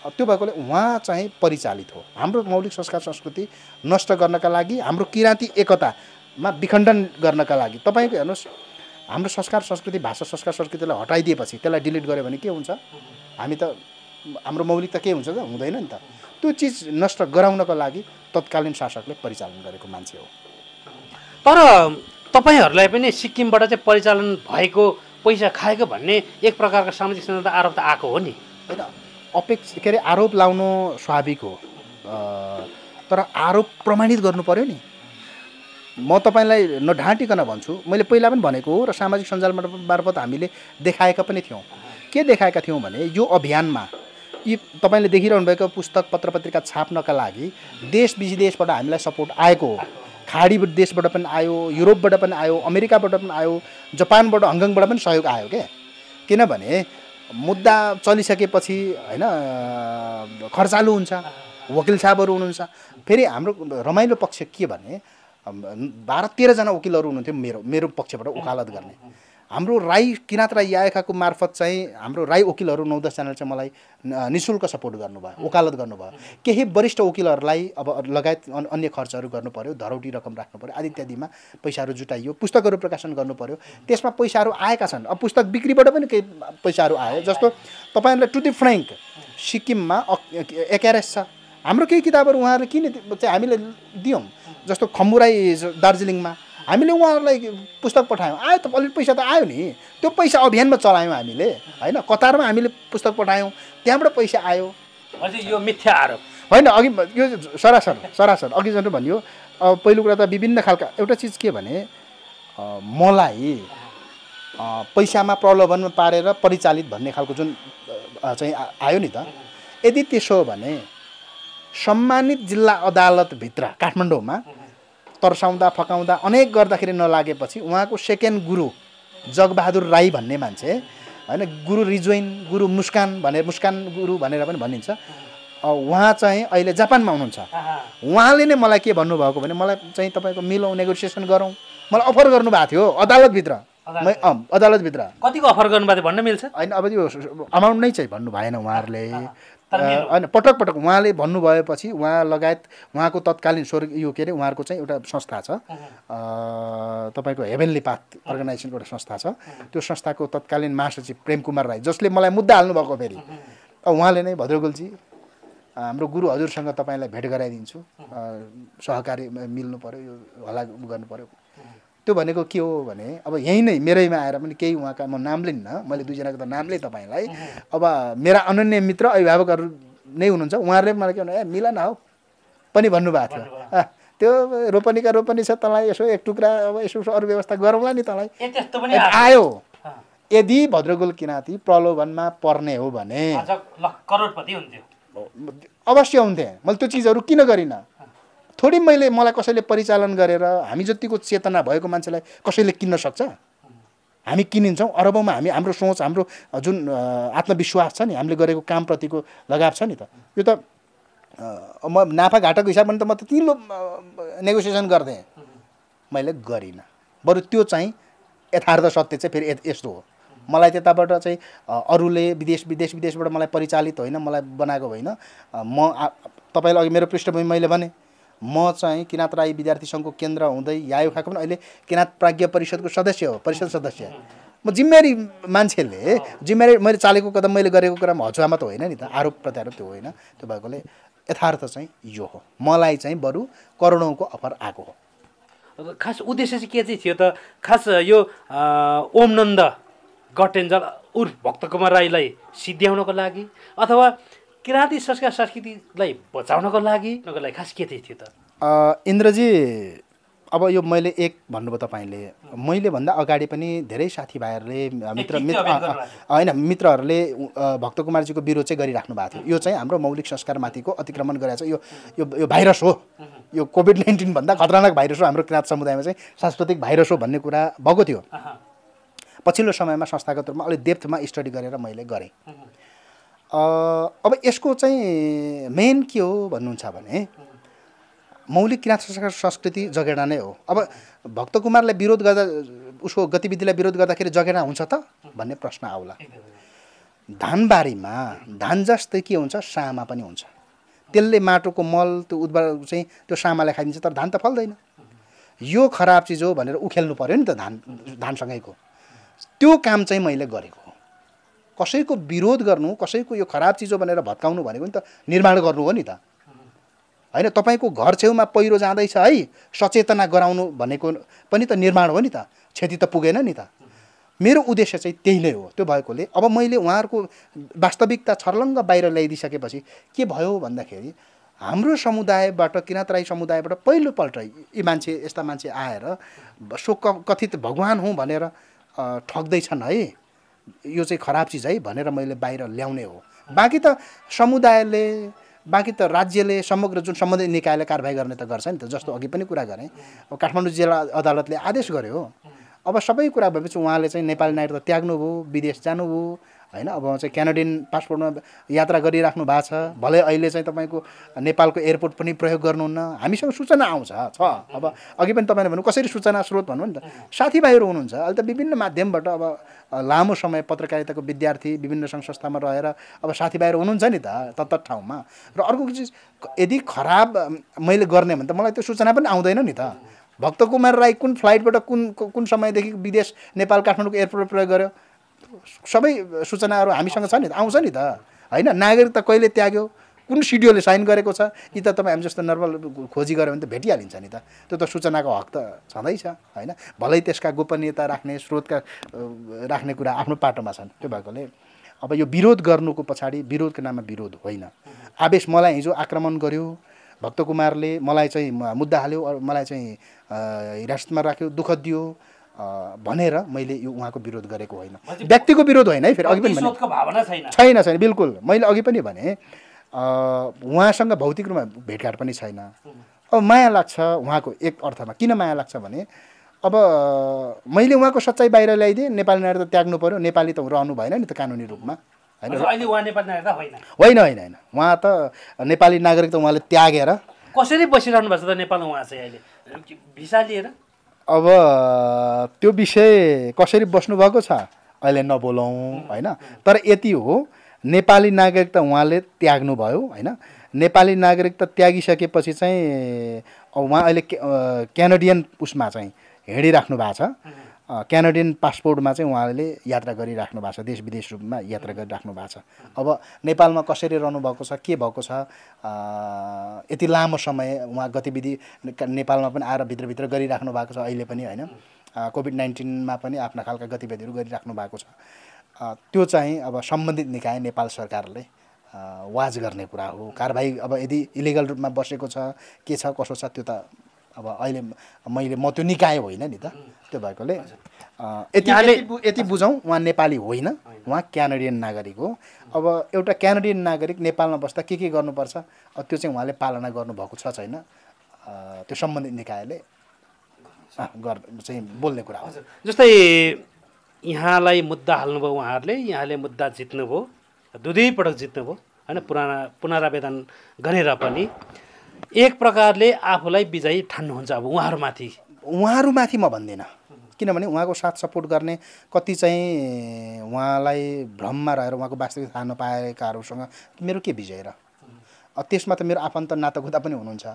त्यो भएकोले उहाँ चाहिँ परिचालित हो। हाम्रो मौलिक संस्कार संस्कृति नष्ट गर्नका लागि, हाम्रो किराँती एकतामा विखण्डन गर्नका लागि। तपाईँको हेर्नुहोस्, हाम्रो संस्कार संस्कृति, भाषा संस्कार संस्कृतिलाई हटाइदिएपछि, त्यसलाई डिलिट गऱ्यो भने के हुन्छ? हामी त हाम्रो मौलिकता के हुन्छ त? हुँदैन नि त। त्यो चिज नष्ट गराउनको लागि तत्कालीन शासकले परिचालन गरेको मान्छे हो। तर तपाईँहरूलाई पनि सिक्किमबाट चाहिँ परिचालन भएको पैसा खाएको भन्ने एक प्रकारको सामाजिक सञ्जालमा आरोप त आएको हो नि होइन? के अरे आरोप लाउनु स्वाभाविक हो, तर आरोप प्रमाणित गर्नु पर्यो नि। म तपाईँलाई नढाँटिकन भन्छु, मैले पहिला पनि भनेको हो र सामाजिक सञ्जाल मार्फत हामीले देखाएका पनि थियौँ। के देखाएका थियौँ भने यो अभियानमा यी तपाईँले देखिरहनु भएको पुस्तक पत्र पत्रिका छाप्नका लागि देश विदेशबाट हामीलाई सपोर्ट आएको हो। खाडी देशबाट पनि आयो, युरोपबाट पनि आयो, अमेरिकाबाट पनि आयो, जापानबाट हङकङबाट पनि सहयोग आयो क्या। किनभने मुद्दा चलिसकेपछि होइन खर्चालु हुन्छ, वकिल साहबहरू हुनुहुन्छ। फेरि हाम्रो रमाइलो पक्ष के भने 12-13 जना वकिलहरू हुनुहुन्थ्यो मेरो पक्षबाट वकालत गर्ने। हाम्रो राई किराँत राई यायखाको मार्फत चाहिँ हाम्रो राई वकिलहरू 9-10 जनाले चाहिँ मलाई निःशुल्क सपोर्ट गर्नुभयो, वकालत गर्नुभयो। केही वरिष्ठ वकिलहरूलाई अब लगायत अन्य खर्चहरू गर्नु पर्यो, धरौटी रकम राख्नु पर्यो आदि इत्यादिमा पैसाहरू जुटाइयो, पुस्तकहरू प्रकाशन गर्नु पर्यो, त्यसमा पैसाहरू आएका छन्। अब पुस्तक बिक्रीबाट पनि केही पैसाहरू आयो। जस्तो तपाईँहरूलाई टु द फ्र्याङ्क सिक्किममा एकेआरएस छ, हाम्रो केही किताबहरू उहाँहरूले किन चाहिँ हामीले दियौँ। जस्तो खम्बुराई दार्जिलिङमा हामीले उहाँहरूलाई पुस्तक पठायौँ, आयो त अलिक पैसा त आयो नि, त्यो पैसा अभियानमा चलायौँ हामीले होइन। कतारमा हामीले पुस्तक पठायौँ, त्यहाँबाट पैसा आयो। यो मिथ्या आरोप होइन, अघि यो सरासर अघि जस्तो भनियो। पहिलो कुरा त विभिन्न खालका एउटा चिज के भने मलाई पैसामा प्रलोभनमा पारेर परिचालित भन्ने खालको जुन चाहिँ आयो नि त। यदि त्यसो हो भने सम्मानित जिल्ला अदालतभित्र काठमाडौँमा तर्साउँदा फकाउँदा अनेक गर्दाखेरि नलागेपछि उहाँको सेकेन्ड गुरु जगबहादुर राई भन्ने मान्छे होइन, गुरु रिजोइन, गुरु मुस्कान गुरु भनेर पनि भनिन्छ, उहाँ चाहिँ अहिले जापानमा हुनुहुन्छ। उहाँले नै मलाई के भन्नुभएको भने मलाई चाहिँ तपाईँको मिलौँ, नेगोसिएसन गरौँ, मलाई अफर गर्नुभएको थियो अदालतभित्र। अदालतभित्र कतिको अफर गर्नुभएको थियो भन्न मिल्छ? होइन, अब यो अमाउन्ट नै चाहिँ भन्नु भएन उहाँहरूले होइन। पटक उहाँले भन्नुभएपछि उहाँ लगायत उहाँको तत्कालीन यो के अरे उहाँहरूको चाहिँ एउटा संस्था छ, तपाईँको हेभेनली पाथ अर्गनाइजेसनको एउटा संस्था छ। त्यो संस्थाको तत्कालीन महासचिव प्रेम कुमार राई, जसले मलाई मुद्दा हाल्नुभएको फेरि उहाँले नै भद्रगोलजी हाम्रो गुरु हजुरसँग तपाईँलाई भेट गराइदिन्छु, सहकारी मिल्नु पऱ्यो, यो हल्ला गर्नु पऱ्यो। त्यो भनेको के हो भने अब यहीँ नै मेरैमा आएर पनि केही उहाँका म नाम लिन्न, मैले 2 जनाको त नाम लिएँ तपाईँलाई। अब मेरा अनन्य मित्र अभिभावकहरू नै हुनुहुन्छ, उहाँहरूले मलाई के भन्नु मिला न हौ पनि भन्नुभएको थियो। त्यो रोपनीका रोपनी छ, तँलाई यसो एक टुक्रा अब यसो अरू व्यवस्था गरौँला नि तँलाई आयो। यदि भद्रगोल किराँती प्रलोभनमा पर्ने हो भने करोडपति हुन्थ्यो, अवश्य हुन्थे। मैले त्यो चिजहरू किन गरिनँ? थोरै मलाई कसैले परिचालन गरेर हामी जतिको चेतना भएको मान्छेलाई कसैले किन्न सक्छ? हामी किनिन्छौँ अरबौँमा। हाम्रो सोच, हाम्रो जुन आत्मविश्वास छ नि, हामीले गरेको कामप्रतिको लगाव छ नि त, यो त म नाफा घाटाको हिसाबमा त म त तिलो नेगोसिएसन गर्थेँ, मैले गरिनँ। बरु त्यो चाहिँ यथार्थ सत्य चाहिँ फेरि यस्तो हो। मलाई त्यताबाट चाहिँ अरूले विदेशबाट मलाई परिचालित होइन, मलाई बनाएको होइन। म तपाईँलाई अघि मेरो पृष्ठभूमि मैले भने म चाहिँ किराँत राई विद्यार्थी सङ्घको केन्द्र हुँदै यायुखाको पनि अहिले किराँत प्राज्ञ परिषदको सदस्य हो, परिषद सदस्य। म जिम्मेवारी मान्छेले जिम्मेवारी मैले चालेको कदम मैले गरेको कुरामा हचुवामा त होइन नि त, आरोप प्रत्यारोप त्यो होइन। त्यो भएकोले यथार्थ चाहिँ यो हो, मलाई चाहिँ बरु करोडौँको अफर आएको हो। खास उद्देश्य चाहिँ के चाहिँ थियो त? खास यो ओम नन्द गटेन्जल उर्फ भक्तकुमार राईलाई सिद्ध्याउनको लागि अथवा किराँती संस्कृतिलाई बचाउनको लागि खास के चाहिँ थियो त? इन्द्रजी, अब यो मैले एक भन्नुभयो तपाईँले, मैले भन्दा अगाडि पनि धेरै साथीभाइहरूले मित्रहरूले भक्तकुमारजीको विरोध चाहिँ गरिराख्नु भएको थियो। यो चाहिँ हाम्रो मौलिक संस्कारमाथिको अतिक्रमण गरेको छ, यो भाइरस हो, यो कोभिड-19 भन्दा खतरनाक भाइरस हो, हाम्रो किराँत समुदायमा चाहिँ सांस्कृतिक भाइरस हो भन्ने कुरा भएको थियो। पछिल्लो समयमा संस्थागत रूपमा अलिक डेप्थमा स्टडी गरेर मैले गरेँ। अब यसको चाहिँ मेन के हो भन्नुहुन्छ भने मौलिक किराँत संस्कृति जगेर्ना नै हो। अब भक्तकुमारलाई विरोध गर्दा, उसको गतिविधिलाई विरोध गर्दाखेरि जगेर्ना हुन्छ त भन्ने प्रश्न आउला। धानबारीमा धान जस्तै के हुन्छ, सामा पनि हुन्छ। त्यसले माटोको मल त्यो उर्वर चाहिँ त्यो सामालाई खाइदिन्छ, तर धान त फल्दैन। यो खराब चिज हो भनेर उखेल्नु पर्यो नि त धानसँगैको। त्यो काम चाहिँ मैले गरेको हो। कसैको विरोध गर्नु, कसैको यो खराब चिज हो भनेर भत्काउनु भनेको नि त निर्माण गर्नु हो नि त होइन। तपाईँको घर छेउमा पहिरो जाँदैछ है, सचेतना गराउनु भनेको पनि त निर्माण हो नि त, क्षति त पुगेन नि त। मेरो उद्देश्य चाहिँ त्यही नै हो। त्यो भएकोले अब मैले उहाँहरूको वास्तविकता छर्लङ्ग बाहिर ल्याइदिइसकेपछि के भयो भन्दाखेरि हाम्रो समुदायबाट, किराँत राई समुदायबाट पहिलोपल्ट यी मान्छे, यस्ता मान्छे आएर सो कथित भगवान हुँ भनेर ठग्दैछन् है यो चाहिँ खराब चिज है भनेर मैले बाहिर ल्याउने हो। बाँकी त समुदायले, बाँकी त राज्यले, समग्र जुन सम्बन्धित निकायले कारबाही गर्ने त गर्छ नि त। जस्तो अघि पनि कुरा गरेँ, अब काठमाडौँ जिल्ला अदालतले आदेश गर्यो। अब सबै कुरा भएपछि उहाँले चाहिँ नेपाली नागरिकता त्याग्नुभयो, विदेश जानुभयो होइन। अब चाहिँ क्यानाडियन पासपोर्टमा यात्रा गरिराख्नु भएको छ। भलै अहिले चाहिँ तपाईँको नेपालको एयरपोर्ट पनि प्रयोग गर्नुहुन्न। हामीसँग सूचना आउँछ छ। अब अघि पनि तपाईँले भन्नु कसरी सूचना स्रोत भन्नु नि त, साथीभाइहरू हुनुहुन्छ। अहिले त विभिन्न माध्यमबाट अब लामो समय पत्रकारिताको विद्यार्थी विभिन्न सङ्घ संस्थामा रहेर अब साथीभाइहरू हुनुहुन्छ नि त तत्त ठाउँमा। र अर्को चिज, यदि खराब मैले गर्ने भने त मलाई त्यो सूचना पनि आउँदैन नि त। भक्तकुमार राई कुन फ्लाइटबाट कुन समयदेखि विदेश नेपाल काठमाडौँको एयरपोर्ट प्रयोग गर्यो, सबै सूचनाहरू हामीसँग छ नि त, आउँछ नि त होइन। नागरिकता कहिले त्याग्यो, कुन सिडिओले साइन गरेको छ, यी त तपाईँ हामी जस्तो नर्मल खोजी गऱ्यो भने त भेटिहालिन्छ नि त। त्यो त सूचनाको हक त छँदैछ होइन। भलै त्यसका गोपनीयता राख्ने, स्रोतका राख्ने कुरा आफ्नो पाटोमा छन्। त्यो भएकोले अब यो विरोध गर्नुको पछाडि विरोधको नाममा विरोध होइन। आवेश मलाई हिजो आक्रमण गर्यो भक्तकुमारले, मलाई चाहिँ मुद्दा हाल्यो, मलाई चाहिँ हिरासतमा राख्यो, दुःख दियो भनेर मैले यो उहाँको विरोध गरेको होइन। व्यक्तिको विरोध होइन है। फेरि अघि पनि भने छैन बिल्कुल। मैले अघि पनि भने उहाँसँग भौतिक रूपमा भेटघाट पनि छैन। अब माया लाग्छ उहाँको, एक अर्थमा किन माया लाग्छ भने अब मैले उहाँको सच्चाइ बाहिर ल्याइदिएँ, नेपाली नागरिकता त्याग्नु पर्यो, नेपाली त रहनु भएन नि त कानुनी रूपमा होइन। होइन, उहाँ त नेपाली नागरिकता उहाँले त्यागेर कसरी बसिरहनु भएको छ त नेपालमा उहाँ चाहिँ अहिले भिसा लिएर? अब त्यो विषय कसरी बस्नुभएको छ अहिले नबोलौँ होइन। तर यति हो, नेपाली नागरिकता उहाँले त्याग्नुभयो होइन। नेपाली नागरिकता त्यागिसकेपछि चाहिँ उहाँ अहिले क्यानाडियन उसमा चाहिँ हिँडिराख्नु भएको छ। क्यानाडियन पासपोर्टमा चाहिँ उहाँले यात्रा गरिराख्नु भएको छ, देश विदेश रूपमा यात्रा गरिराख्नु भएको छ। अब नेपालमा कसरी रहनु भएको छ, के भएको छ, यति लामो समय उहाँ गतिविधि नेपालमा पनि आएर भित्रभित्र गरिराख्नु भएको छ अहिले पनि होइन। कोभिड-19मा पनि आफ्ना खालका गतिविधिहरू गरिराख्नु भएको छ। त्यो चाहिँ अब सम्बन्धित निकाय नेपाल सरकारले वाच गर्ने कुरा हो। कारबाही अब यदि इलिगल रूपमा बसेको छ, के छ कसो छ, त्यो त अब अहिले म त्यो निकाय होइन नि त। त्यो भएकोले यति बुझौँ, उहाँ नेपाली होइन, उहाँ क्यानाडियन नागरिक हो। अब एउटा क्यानाडियन नागरिक नेपालमा बस्दा के गर्नुपर्छ त्यो चाहिँ उहाँले पालना गर्नुभएको छ छैन, त्यो सम्बन्धित निकायले चाहिँ बोल्ने कुरा हो। जस्तै यहाँलाई मुद्दा हाल्नुभयो उहाँहरूले, यहाँले मुद्दा जित्नुभयो, दुई पटक जित्नुभयो होइन, पुनरावेदन गरेर पनि एक प्रकारले आफूलाई विजयी ठान्नुहुन्छ। अब उहाँहरूमाथि म भन्दिनँ, किनभने उहाँको साथ सपोर्ट गर्ने कति चाहिँ उहाँलाई भ्रममा रहेर उहाँको वास्तविक थाहा नपाएकाहरूसँग मेरो के विजय र। त्यसमा त मेरो आफन्त नातागोता पनि हुनुहुन्छ।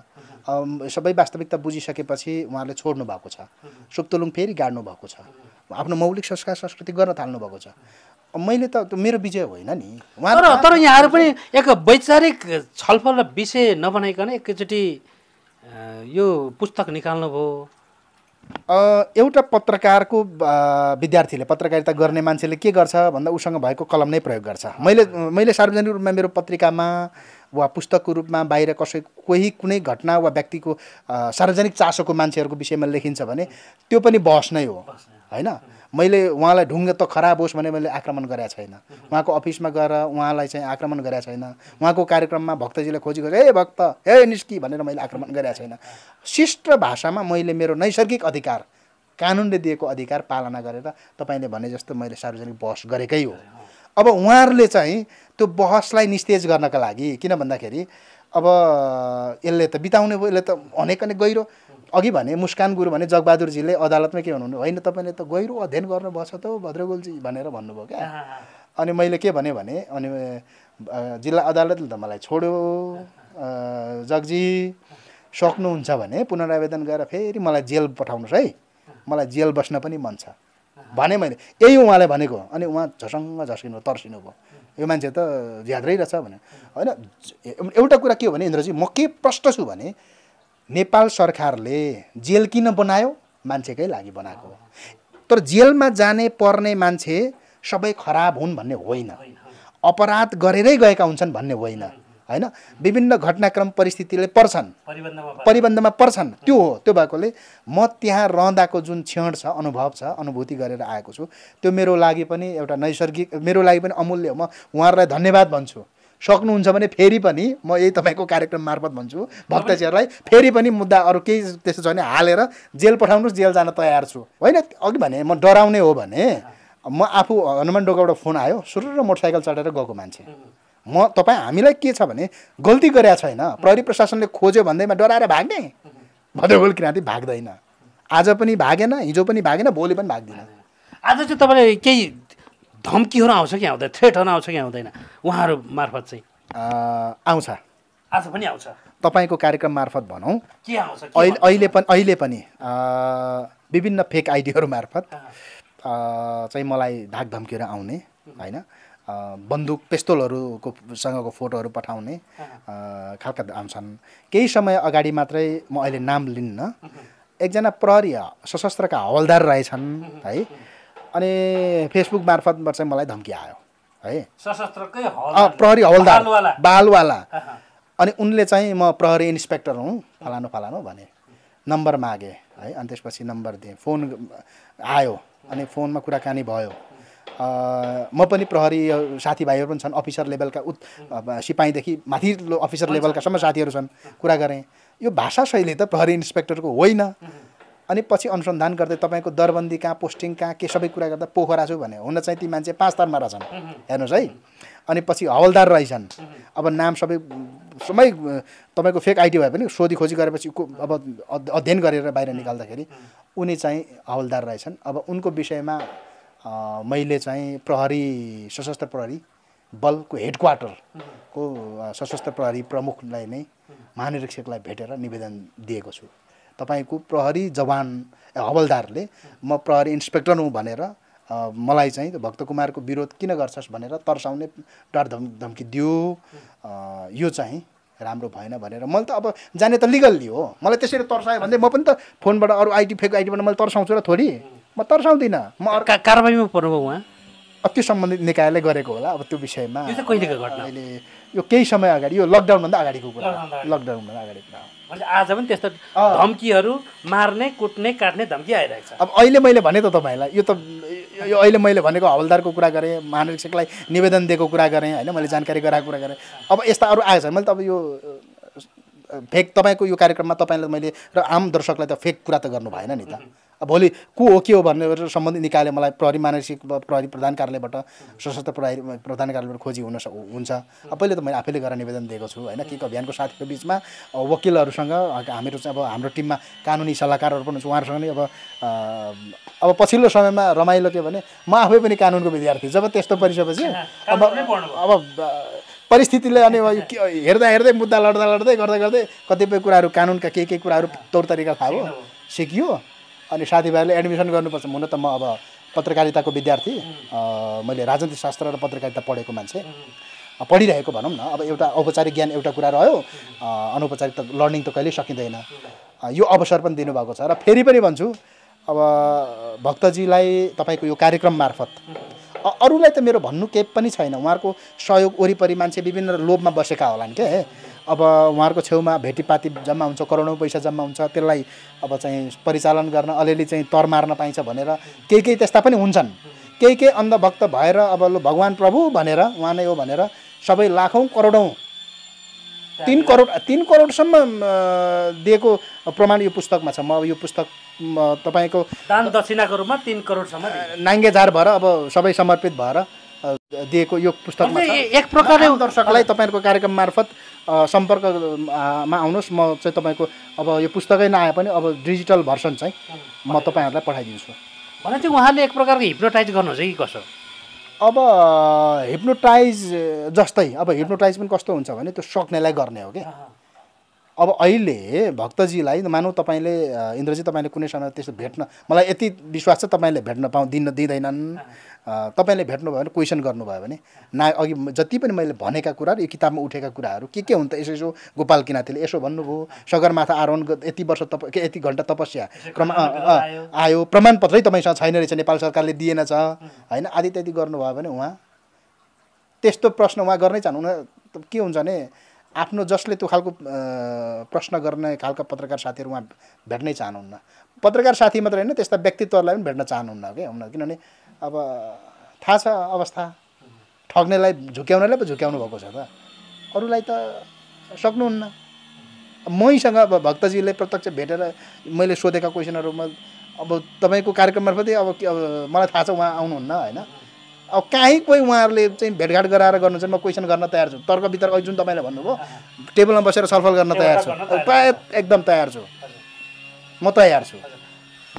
सबै वास्तविकता बुझिसकेपछि उहाँहरूले छोड्नु भएको छ, सुप्तुलुङ फेरि गाड्नु भएको छ, आफ्नो मौलिक संस्कार संस्कृति गर्न थाल्नु भएको छ। मैले त मेरो विजय होइन नि। तर यहाँहरू पनि एक वैचारिक छलफल र विषय नबनाइकन एकैचोटि यो पुस्तक निकाल्नुभयो। एउटा पत्रकारको विद्यार्थीले, पत्रकारिता गर्ने मान्छेले के गर्छ भन्दा उसँग भएको कलम नै प्रयोग गर्छ। मैले सार्वजनिक रूपमा मेरो पत्रिकामा वा पुस्तकको रूपमा बाहिर कोही कुनै घटना वा व्यक्तिको सार्वजनिक चासोको मान्छेहरूको विषयमा लेखिन्छ भने त्यो पनि बहस नै हो होइन। मैले उहाँलाई ढुङ्ग त खराब होस् भने मैले आक्रमण गरेको छैन। उहाँको अफिसमा गएर उहाँलाई चाहिँ आक्रमण गरेको छैन। उहाँको कार्यक्रममा भक्तजीलाई खोजी गरेर ए भक्त हे निस्की भनेर मैले आक्रमण गरेको छैन। शिष्ट भाषामा मैले मेरो नैसर्गिक अधिकार, कानुनले दिएको अधिकार पालना गरेर तपाईँले भने जस्तो मैले सार्वजनिक बहस गरेकै हो। अब उहाँहरूले चाहिँ त्यो बहसलाई निस्तेज गर्नका लागि, किन भन्दाखेरि अब यसले त बिताउने भयो, यसले त अनेक गहिरो, अघि भने मुस्कान गुरु भने जगबहादुरजीले अदालतमा के भन्नु, होइन तपाईँले त गहिरो अध्ययन गर्नुभएको छ त भद्रगोलजी भनेर भन्नुभयो क्या। अनि मैले के भने अनि जिल्ला अदालतले त मलाई छोड्यो, जगजी सक्नुहुन्छ भने पुनरावेदन गरेर फेरि मलाई जेल पठाउनुहोस् है, मलाई जेल बस्न पनि मन छ भने मैले। यही उहाँले भनेको। अनि उहाँ झसङ्ग झस्किनु तर्सिनु भयो, यो मान्छे त ज्यादै रहेछ भने होइन। एउटा कुरा के हो भने इन्द्रजी, म के प्रष्ट छु भने नेपाल सरकारले जेल किन बनायो, मान्छेकै लागि बनाएको हो। तर जेलमा जाने पर्ने मान्छे सबै खराब हुन् भन्ने होइन, अपराध गरेरै गएका हुन्छन् भन्ने होइन होइन विभिन्न घटनाक्रम परिस्थितिले पर्छन् परिबन्धमा पर्छन् त्यो हो त्यो भएकोले म त्यहाँ रहँदाको जुन क्षण छ अनुभव छ अनुभूति गरेर आएको छु त्यो मेरो लागि पनि एउटा नैसर्गिक मेरो लागि पनि अमूल्य हो म उहाँहरूलाई धन्यवाद भन्छु सक्नुहुन्छ भने फेरि पनि म यही तपाईँको कार्यक्रम मार्फत भन्छु भक्तजीहरूलाई फेरि पनि मुद्दा अरू केही त्यस्तो छ भने हालेर जेल पठाउनुहोस् जेल जान तयार छु होइन अघि भने म डराउने हो भने म आफू हनुमान ढोकाबाट फोन आयो सुरु र मोटरसाइकल चढेर गएको मान्छे म हामीलाई के छ भने गल्ती गरेका छैन प्रहरी प्रशासनले खोज्यो भन्दैमा डराएर भाग्ने भद्रगोल क्रान्ति भाग्दैन आज पनि भागेन हिजो पनि भागेन भोलि पनि भाग्दैन आज चाहिँ तपाईँले केही धम्कीहरू आउँछ कि आउँदैन थ्रेटहरू आउँछ कि आउँदैन उहाँहरू मार्फत चाहिँ आउँछ आज पनि आउँछ तपाईँको कार्यक्रम मार्फत भनौँ के आउँछ अहिले पनि विभिन्न फेक आइडीहरू मार्फत चाहिँ मलाई धाक धम्कीहरू आउने होइन बन्दुक पिस्तोलहरूको सँगको फोटोहरू पठाउने खालका आउँछन् केही समय अगाडि मात्रै म अहिले नाम लिन्न एकजना प्रहरी सशस्त्रका हवलदार रहेछन् है अनि फेसबुक मार्फतबाट चाहिँ मलाई धम्की आयो है सशस्त्रकै प्रहरी हवलदार बालवाला अनि उनले चाहिँ म प्रहरी इन्सपेक्टर हुँ फलानु फलानु भने नम्बर मागे है अनि त्यसपछि नम्बर दिएँ फोन आयो अनि फोनमा कुराकानी भयो म पनि प्रहरी साथीभाइहरू पनि छन् अफिसर लेभलका सिपाहीदेखि माथिल्लो अफिसर लेभलकासम्म साथीहरू छन् कुरा गरेँ यो भाषा शैली त प्रहरी इन्सपेक्टरको होइन अनि पछि अनुसन्धान गर्दै तपाईँको दरबन्दी कहाँ पोस्टिङ कहाँ के सबै कुरा गर्दा पोखरा छु भने हुन चाहिँ ती मान्छे 5 तारमा रहेछन् हेर्नुहोस् है अनि पछि हवलदार रहेछन् अब नाम सबै तपाईँको फेक आइडी भए पनि सोधी खोजी गरेपछि अब अध्ययन गरेर बाहिर निकाल्दाखेरि उनी चाहिँ हवलदार रहेछन् अब उनको विषयमा मैले चाहिँ प्रहरी सशस्त्र प्रहरी बलको हेडक्वार्टरको सशस्त्र प्रहरी प्रमुखलाई नै महानिरीक्षकलाई भेटेर निवेदन दिएको छु तपाईँको प्रहरी जवान हवलदारले म प्रहरी इन्सपेक्टर हुँ भनेर मलाई चाहिँ भक्तकुमारको विरोध किन गर्छस् भनेर तर्साउने डर धम्की दियो यो चाहिँ राम्रो भएन भनेर मैले त अब जाने त लिगल्ली हो मलाई त्यसरी तर्सायो भने म पनि त फोनबाट अरू आइडी फेक आइडीबाट मैले तर्साउँछु र थोडी म तर्साउँदिनँ म कारबाहीमा पर्नुभयो उहाँ त्यो सम्बन्धित निकायले गरेको होला अब त्यो विषयमा यो चाहिँ कहिलेको घटना अहिले यो केही समय अगाडि यो लकडाउनभन्दा अगाडिको कुरा लकडाउनभन्दा अगाडिको कुरा हो आज पनि त्यस्तो धम्कीहरू मार्ने कुट्ने काट्ने धम्की आइरहेको छ अब अहिले मैले भने त तपाईँलाई यो त यो अहिले मैले भनेको हवलदारको कुरा गरेँ महानिरीक्षकलाई निवेदन दिएको कुरा गरेँ होइन मैले जानकारी गराएको कुरा गरेँ अब यस्ता अरू आएछ मैले त अब यो फेक तपाईँको यो कार्यक्रममा तपाईँलाई मैले र आम दर्शकलाई त फेक कुरा त गर्नु भएन नि त भोलि को हो के हो भन्ने सम्बन्धित निकायले मलाई प्रहरी महानिरीक्षक प्रहरी प्रधान कार्यालयबाट सशस्त्र प्रहरी प्रधान कार्यालयबाट खोजी हुन्छ पहिले त मैले आफैले गरेर निवेदन दिएको छु होइन के अभियानको साथीको बिचमा वकिलहरूसँग हामीहरू चाहिँ अब हाम्रो टिममा कानुनी सल्लाहकारहरू पनि हुन्छ उहाँहरूसँग नै अब पछिल्लो समयमा रमाइलो के भने म आफै पनि कानुनको विद्यार्थी जब त्यस्तो परिसकेपछि अब परिस्थितिले अनि हेर्दा हेर्दै मुद्दा लड्दा लड्दै गर्दै गर्दै कतिपय कुराहरू कानुनका केही कुराहरू तौर तरिका थाहा भयो सिकियो अनि साथीभाइहरूले एडमिसन गर्नुपर्छ हुन त म अब पत्रकारिताको विद्यार्थी मैले राजनीतिक शास्त्र र पत्रकारिता पढेको मान्छे पढिरहेको भनौँ न अब एउटा औपचारिक ज्ञान एउटा कुरा रह्यो अनौपचारिक त लर्निङ त कहिल्यै सकिँदैन यो अवसर पनि दिनुभएको छ र फेरि पनि भन्छु अब भक्तजीलाई तपाईँको यो कार्यक्रम मार्फत अरूलाई त मेरो भन्नु केही पनि छैन उहाँहरूको सहयोग वरिपरि मान्छे विभिन्न लोभमा बसेका होलान् के अब उहाँहरूको छेउमा भेटीपाती जम्मा हुन्छ करोडौँ पैसा जम्मा हुन्छ त्यसलाई अब चाहिँ परिचालन गर्न अलिअलि चाहिँ तर मार्न पाइन्छ भनेर केही त्यस्ता पनि हुन्छन् केही अन्धभक्त भएर अब भगवान् प्रभु भनेर उहाँ नै हो भनेर सबै लाखौँ करोडौँ 3 करोडसम्म दिएको प्रमाण यो पुस्तकमा छ म यो पुस्तक तपाईँको दान दक्षिणाको रूपमा 3 करोडसम्म नाङ्गे झार भएर अब सबै समर्पित भएर दिएको यो पुस्तकमा एक प्रकारले दर्शकलाई तपाईँहरूको कार्यक्रम मार्फत सम्पर्कमा आउनुहोस् म चाहिँ तपाईँको अब यो पुस्तकै नआए पनि अब डिजिटल भर्सन चाहिँ म तपाईँहरूलाई पठाइदिन्छु भने चाहिँ उहाँले एक प्रकारको हिप्नोटाइज गर्नुहुन्छ कि कसो अब हिप्नोटाइज जस्तै अब हिप्नोटाइज पनि कस्तो हुन्छ भने त्यो सक्नेलाई गर्ने हो कि अब अहिले भक्तजीलाई मानौँ तपाईँले इन्द्रजी तपाईँले कुनै समय त्यस्तो भेट्न मलाई यति विश्वास छ तपाईँले भेट्न दिँदैनन् तपाईँले भेट्नुभयो भने क्वेसन गर्नुभयो भने अघि जति पनि मैले भनेका कुराहरू यो किताबमा उठेका कुराहरू के हुन्छ यसो गोपाल किराँतीले यसो भन्नुभयो सगरमाथा आरोहण यति वर्ष यति घन्टा तपस्या आयो प्रमाणपत्रै तपाईँसँग छैन रहेछ नेपाल सरकारले दिएन छ होइन आदि इत्यादि गर्नुभयो भने उहाँ त्यस्तो प्रश्न उहाँ गर्नै चाहनु के हुन्छ भने आफ्नो जसले त्यो खालको प्रश्न गर्ने खालका पत्रकार साथीहरू उहाँ भेट्नै चाहनुहुन्न। पत्रकार साथी मात्रै होइन त्यस्ता व्यक्तित्वहरूलाई पनि भेट्न चाहनुहुन्न के हुन, किनभने अब थाहा छ अवस्था, ठग्नेलाई झुक्याउनेलाई पो झुक्याउनु भएको छ त, अरूलाई त सक्नुहुन्न। मैसँग अब भक्तजीले प्रत्यक्ष भेटेर मैले सोधेका क्वेसनहरूमा अब तपाईँको कार्यक्रम मार्फतै अब मलाई थाहा छ उहाँ आउनुहुन्न होइन, अब काहीँ कोही उहाँहरूले चाहिँ भेटघाट गराएर गर्नु चाहिँ म क्वेसन गर्न तयार छु। तर्क वितर्क जुन तपाईँले भन्नुभयो टेबलमा बसेर छलफल गर्न तयार छु, प्राय एकदम तयार छु, म तयार छु।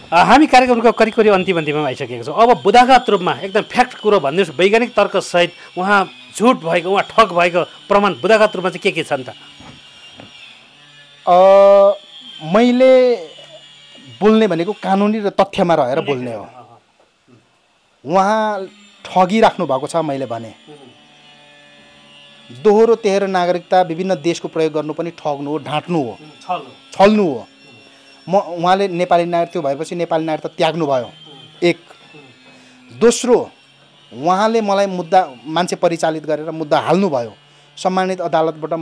हामी कार्यक्रमको करिब करिब अन्तिममा आइसकेको छौँ। अब बुदागत रूपमा एकदम फ्याक्ट कुरो भनिदिनुहोस्, वैज्ञानिक तर्कसहित उहाँ झुट भएको, उहाँ ठग भएको प्रमाण बुदागत रूपमा चाहिँ के छन् त? मैले बोल्ने भनेको कानुनी र तथ्यमा रहेर बोल्ने हो। उहाँ ठगिराख्नु भएको छ मैले भने। दोहोरो तेह्रो नागरिकता विभिन्न देशको प्रयोग गर्नु पनि ठग्नु हो, ढाँट्नु हो, छल्नु हो। उहाँले नेपाली नागरिकता भएपछि नेपाली नागरिकता त्याग्नु भयो, एक। दोस्रो, उहाँले मलाई मुद्दा मान्छे परिचालित गरेर मुद्दा हाल्नुभयो। सम्मानित अदालतबाट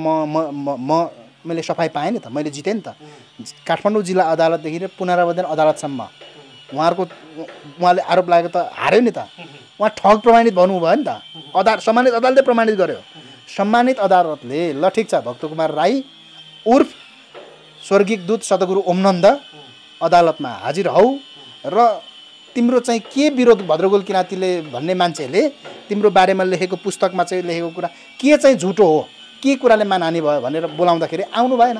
मैले सफाइ पाएँ नि त, मैले जितेँ नि त। काठमाडौँ जिल्ला अदालतदेखि र पुनरावधान अदालतसम्म उहाँले आरोप लागेको त हार्यो नि त। उहाँ ठग प्रमाणित भन्नुभयो नि त। सम्मानित अदालतले प्रमाणित गर्यो। सम्मानित अदालतले ल ठिक छ भक्तकुमार राई उर्फ स्वर्गीय दूत सतगुरु ओमनन्द अदालतमा हाजिर हौ र तिम्रो चाहिँ के विरोध भद्रगोल किराँतीले भन्ने मान्छेले तिम्रो बारेमा लेखेको पुस्तकमा चाहिँ लेखेको कुरा के चाहिँ झुटो हो, के कुराले मानहानि भयो भनेर बोलाउँदाखेरि आउनु भएन।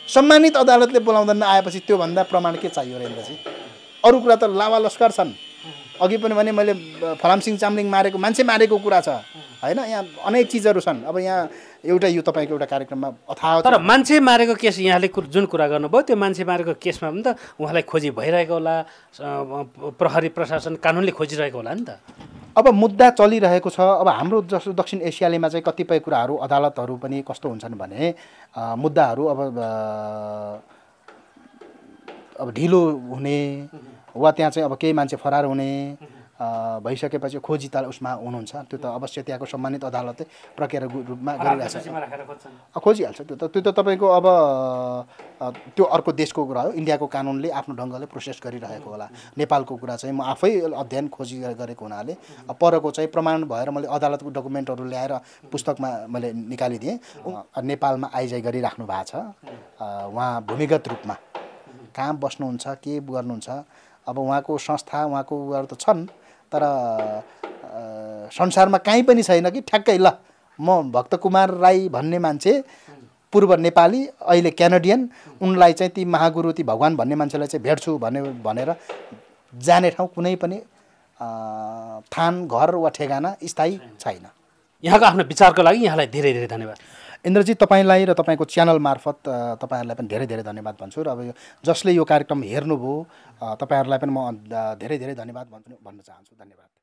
सम्मानित अदालतले बोलाउँदा नआएपछि त्योभन्दा प्रमाण के चाहियो र इन्द्रजी? अरू कुरा त लावा लस्कर छन्। अघि पनि भने मैले फलामसिंह चामलिङ मारेको मान्छे मारेको कुरा छ होइन, यहाँ अनेक चिजहरू छन्। अब यहाँ एउटा यो तपाईँको एउटा कार्यक्रममा अथाह तर मान्छे मारेको केस यहाँले जुन कुरा गर्नुभयो त्यो मान्छे मारेको केसमा पनि त उहाँलाई खोजी भइरहेको होला, प्रहरी प्रशासन कानुनले खोजिरहेको होला नि त। अब मुद्दा चलिरहेको छ। अब हाम्रो जस्तो दक्षिण एसियालेमा चाहिँ कतिपय कुराहरू अदालतहरू पनि कस्तो हुन्छन् भने मुद्दाहरू अब ढिलो हुने वा त्यहाँ चाहिँ अब केही मान्छे फरार हुने भइसकेपछि खोजी त उसमा हुनुहुन्छ। त्यो त अवश्य त्यहाँको सम्मानित अदालतले प्रक्रिया रूपमा गरिरहेछ, खोजिहाल्छ। त्यो त तपाईँको अब त्यो अर्को देशको कुरा हो। इन्डियाको कानुनले आफ्नो ढङ्गले प्रोसेस गरिरहेको होला। नेपालको कुरा चाहिँ म आफै अध्ययन खोजी गरेको हुनाले परको चाहिँ प्रमाण भएर मैले अदालतको डकुमेन्टहरू ल्याएर पुस्तकमा मैले निकालिदिएँ। नेपालमा आइजाइ गरिराख्नु भएको छ। उहाँ भूमिगत रूपमा कहाँ बस्नुहुन्छ, के गर्नुहुन्छ, अब उहाँको संस्था उहाँको उयोहरू त छन्, तर संसारमा कहीँ पनि छैन कि ठ्याक्कै ल म भक्तकुमार राई भन्ने मान्छे पूर्व नेपाली अहिले क्यानाडियन, उनलाई चाहिँ ती महागुरु ती भगवान् भन्ने मान्छेलाई चाहिँ भेट्छु भनेर जाने ठाउँ कुनै पनि थान घर वा ठेगाना स्थायी छैन। यहाँको आफ्नो विचारको लागि यहाँलाई धेरै धेरै धन्यवाद। इन्द्रजी, तपाईँलाई र तपाईँको च्यानल मार्फत तपाईँहरूलाई पनि धेरै धेरै धन्यवाद भन्छु। र अब जसले यो कार्यक्रम हेर्नुभयो तपाईँहरूलाई पनि म धेरै धेरै धन्यवाद भन्न चाहन्छु। धन्यवाद।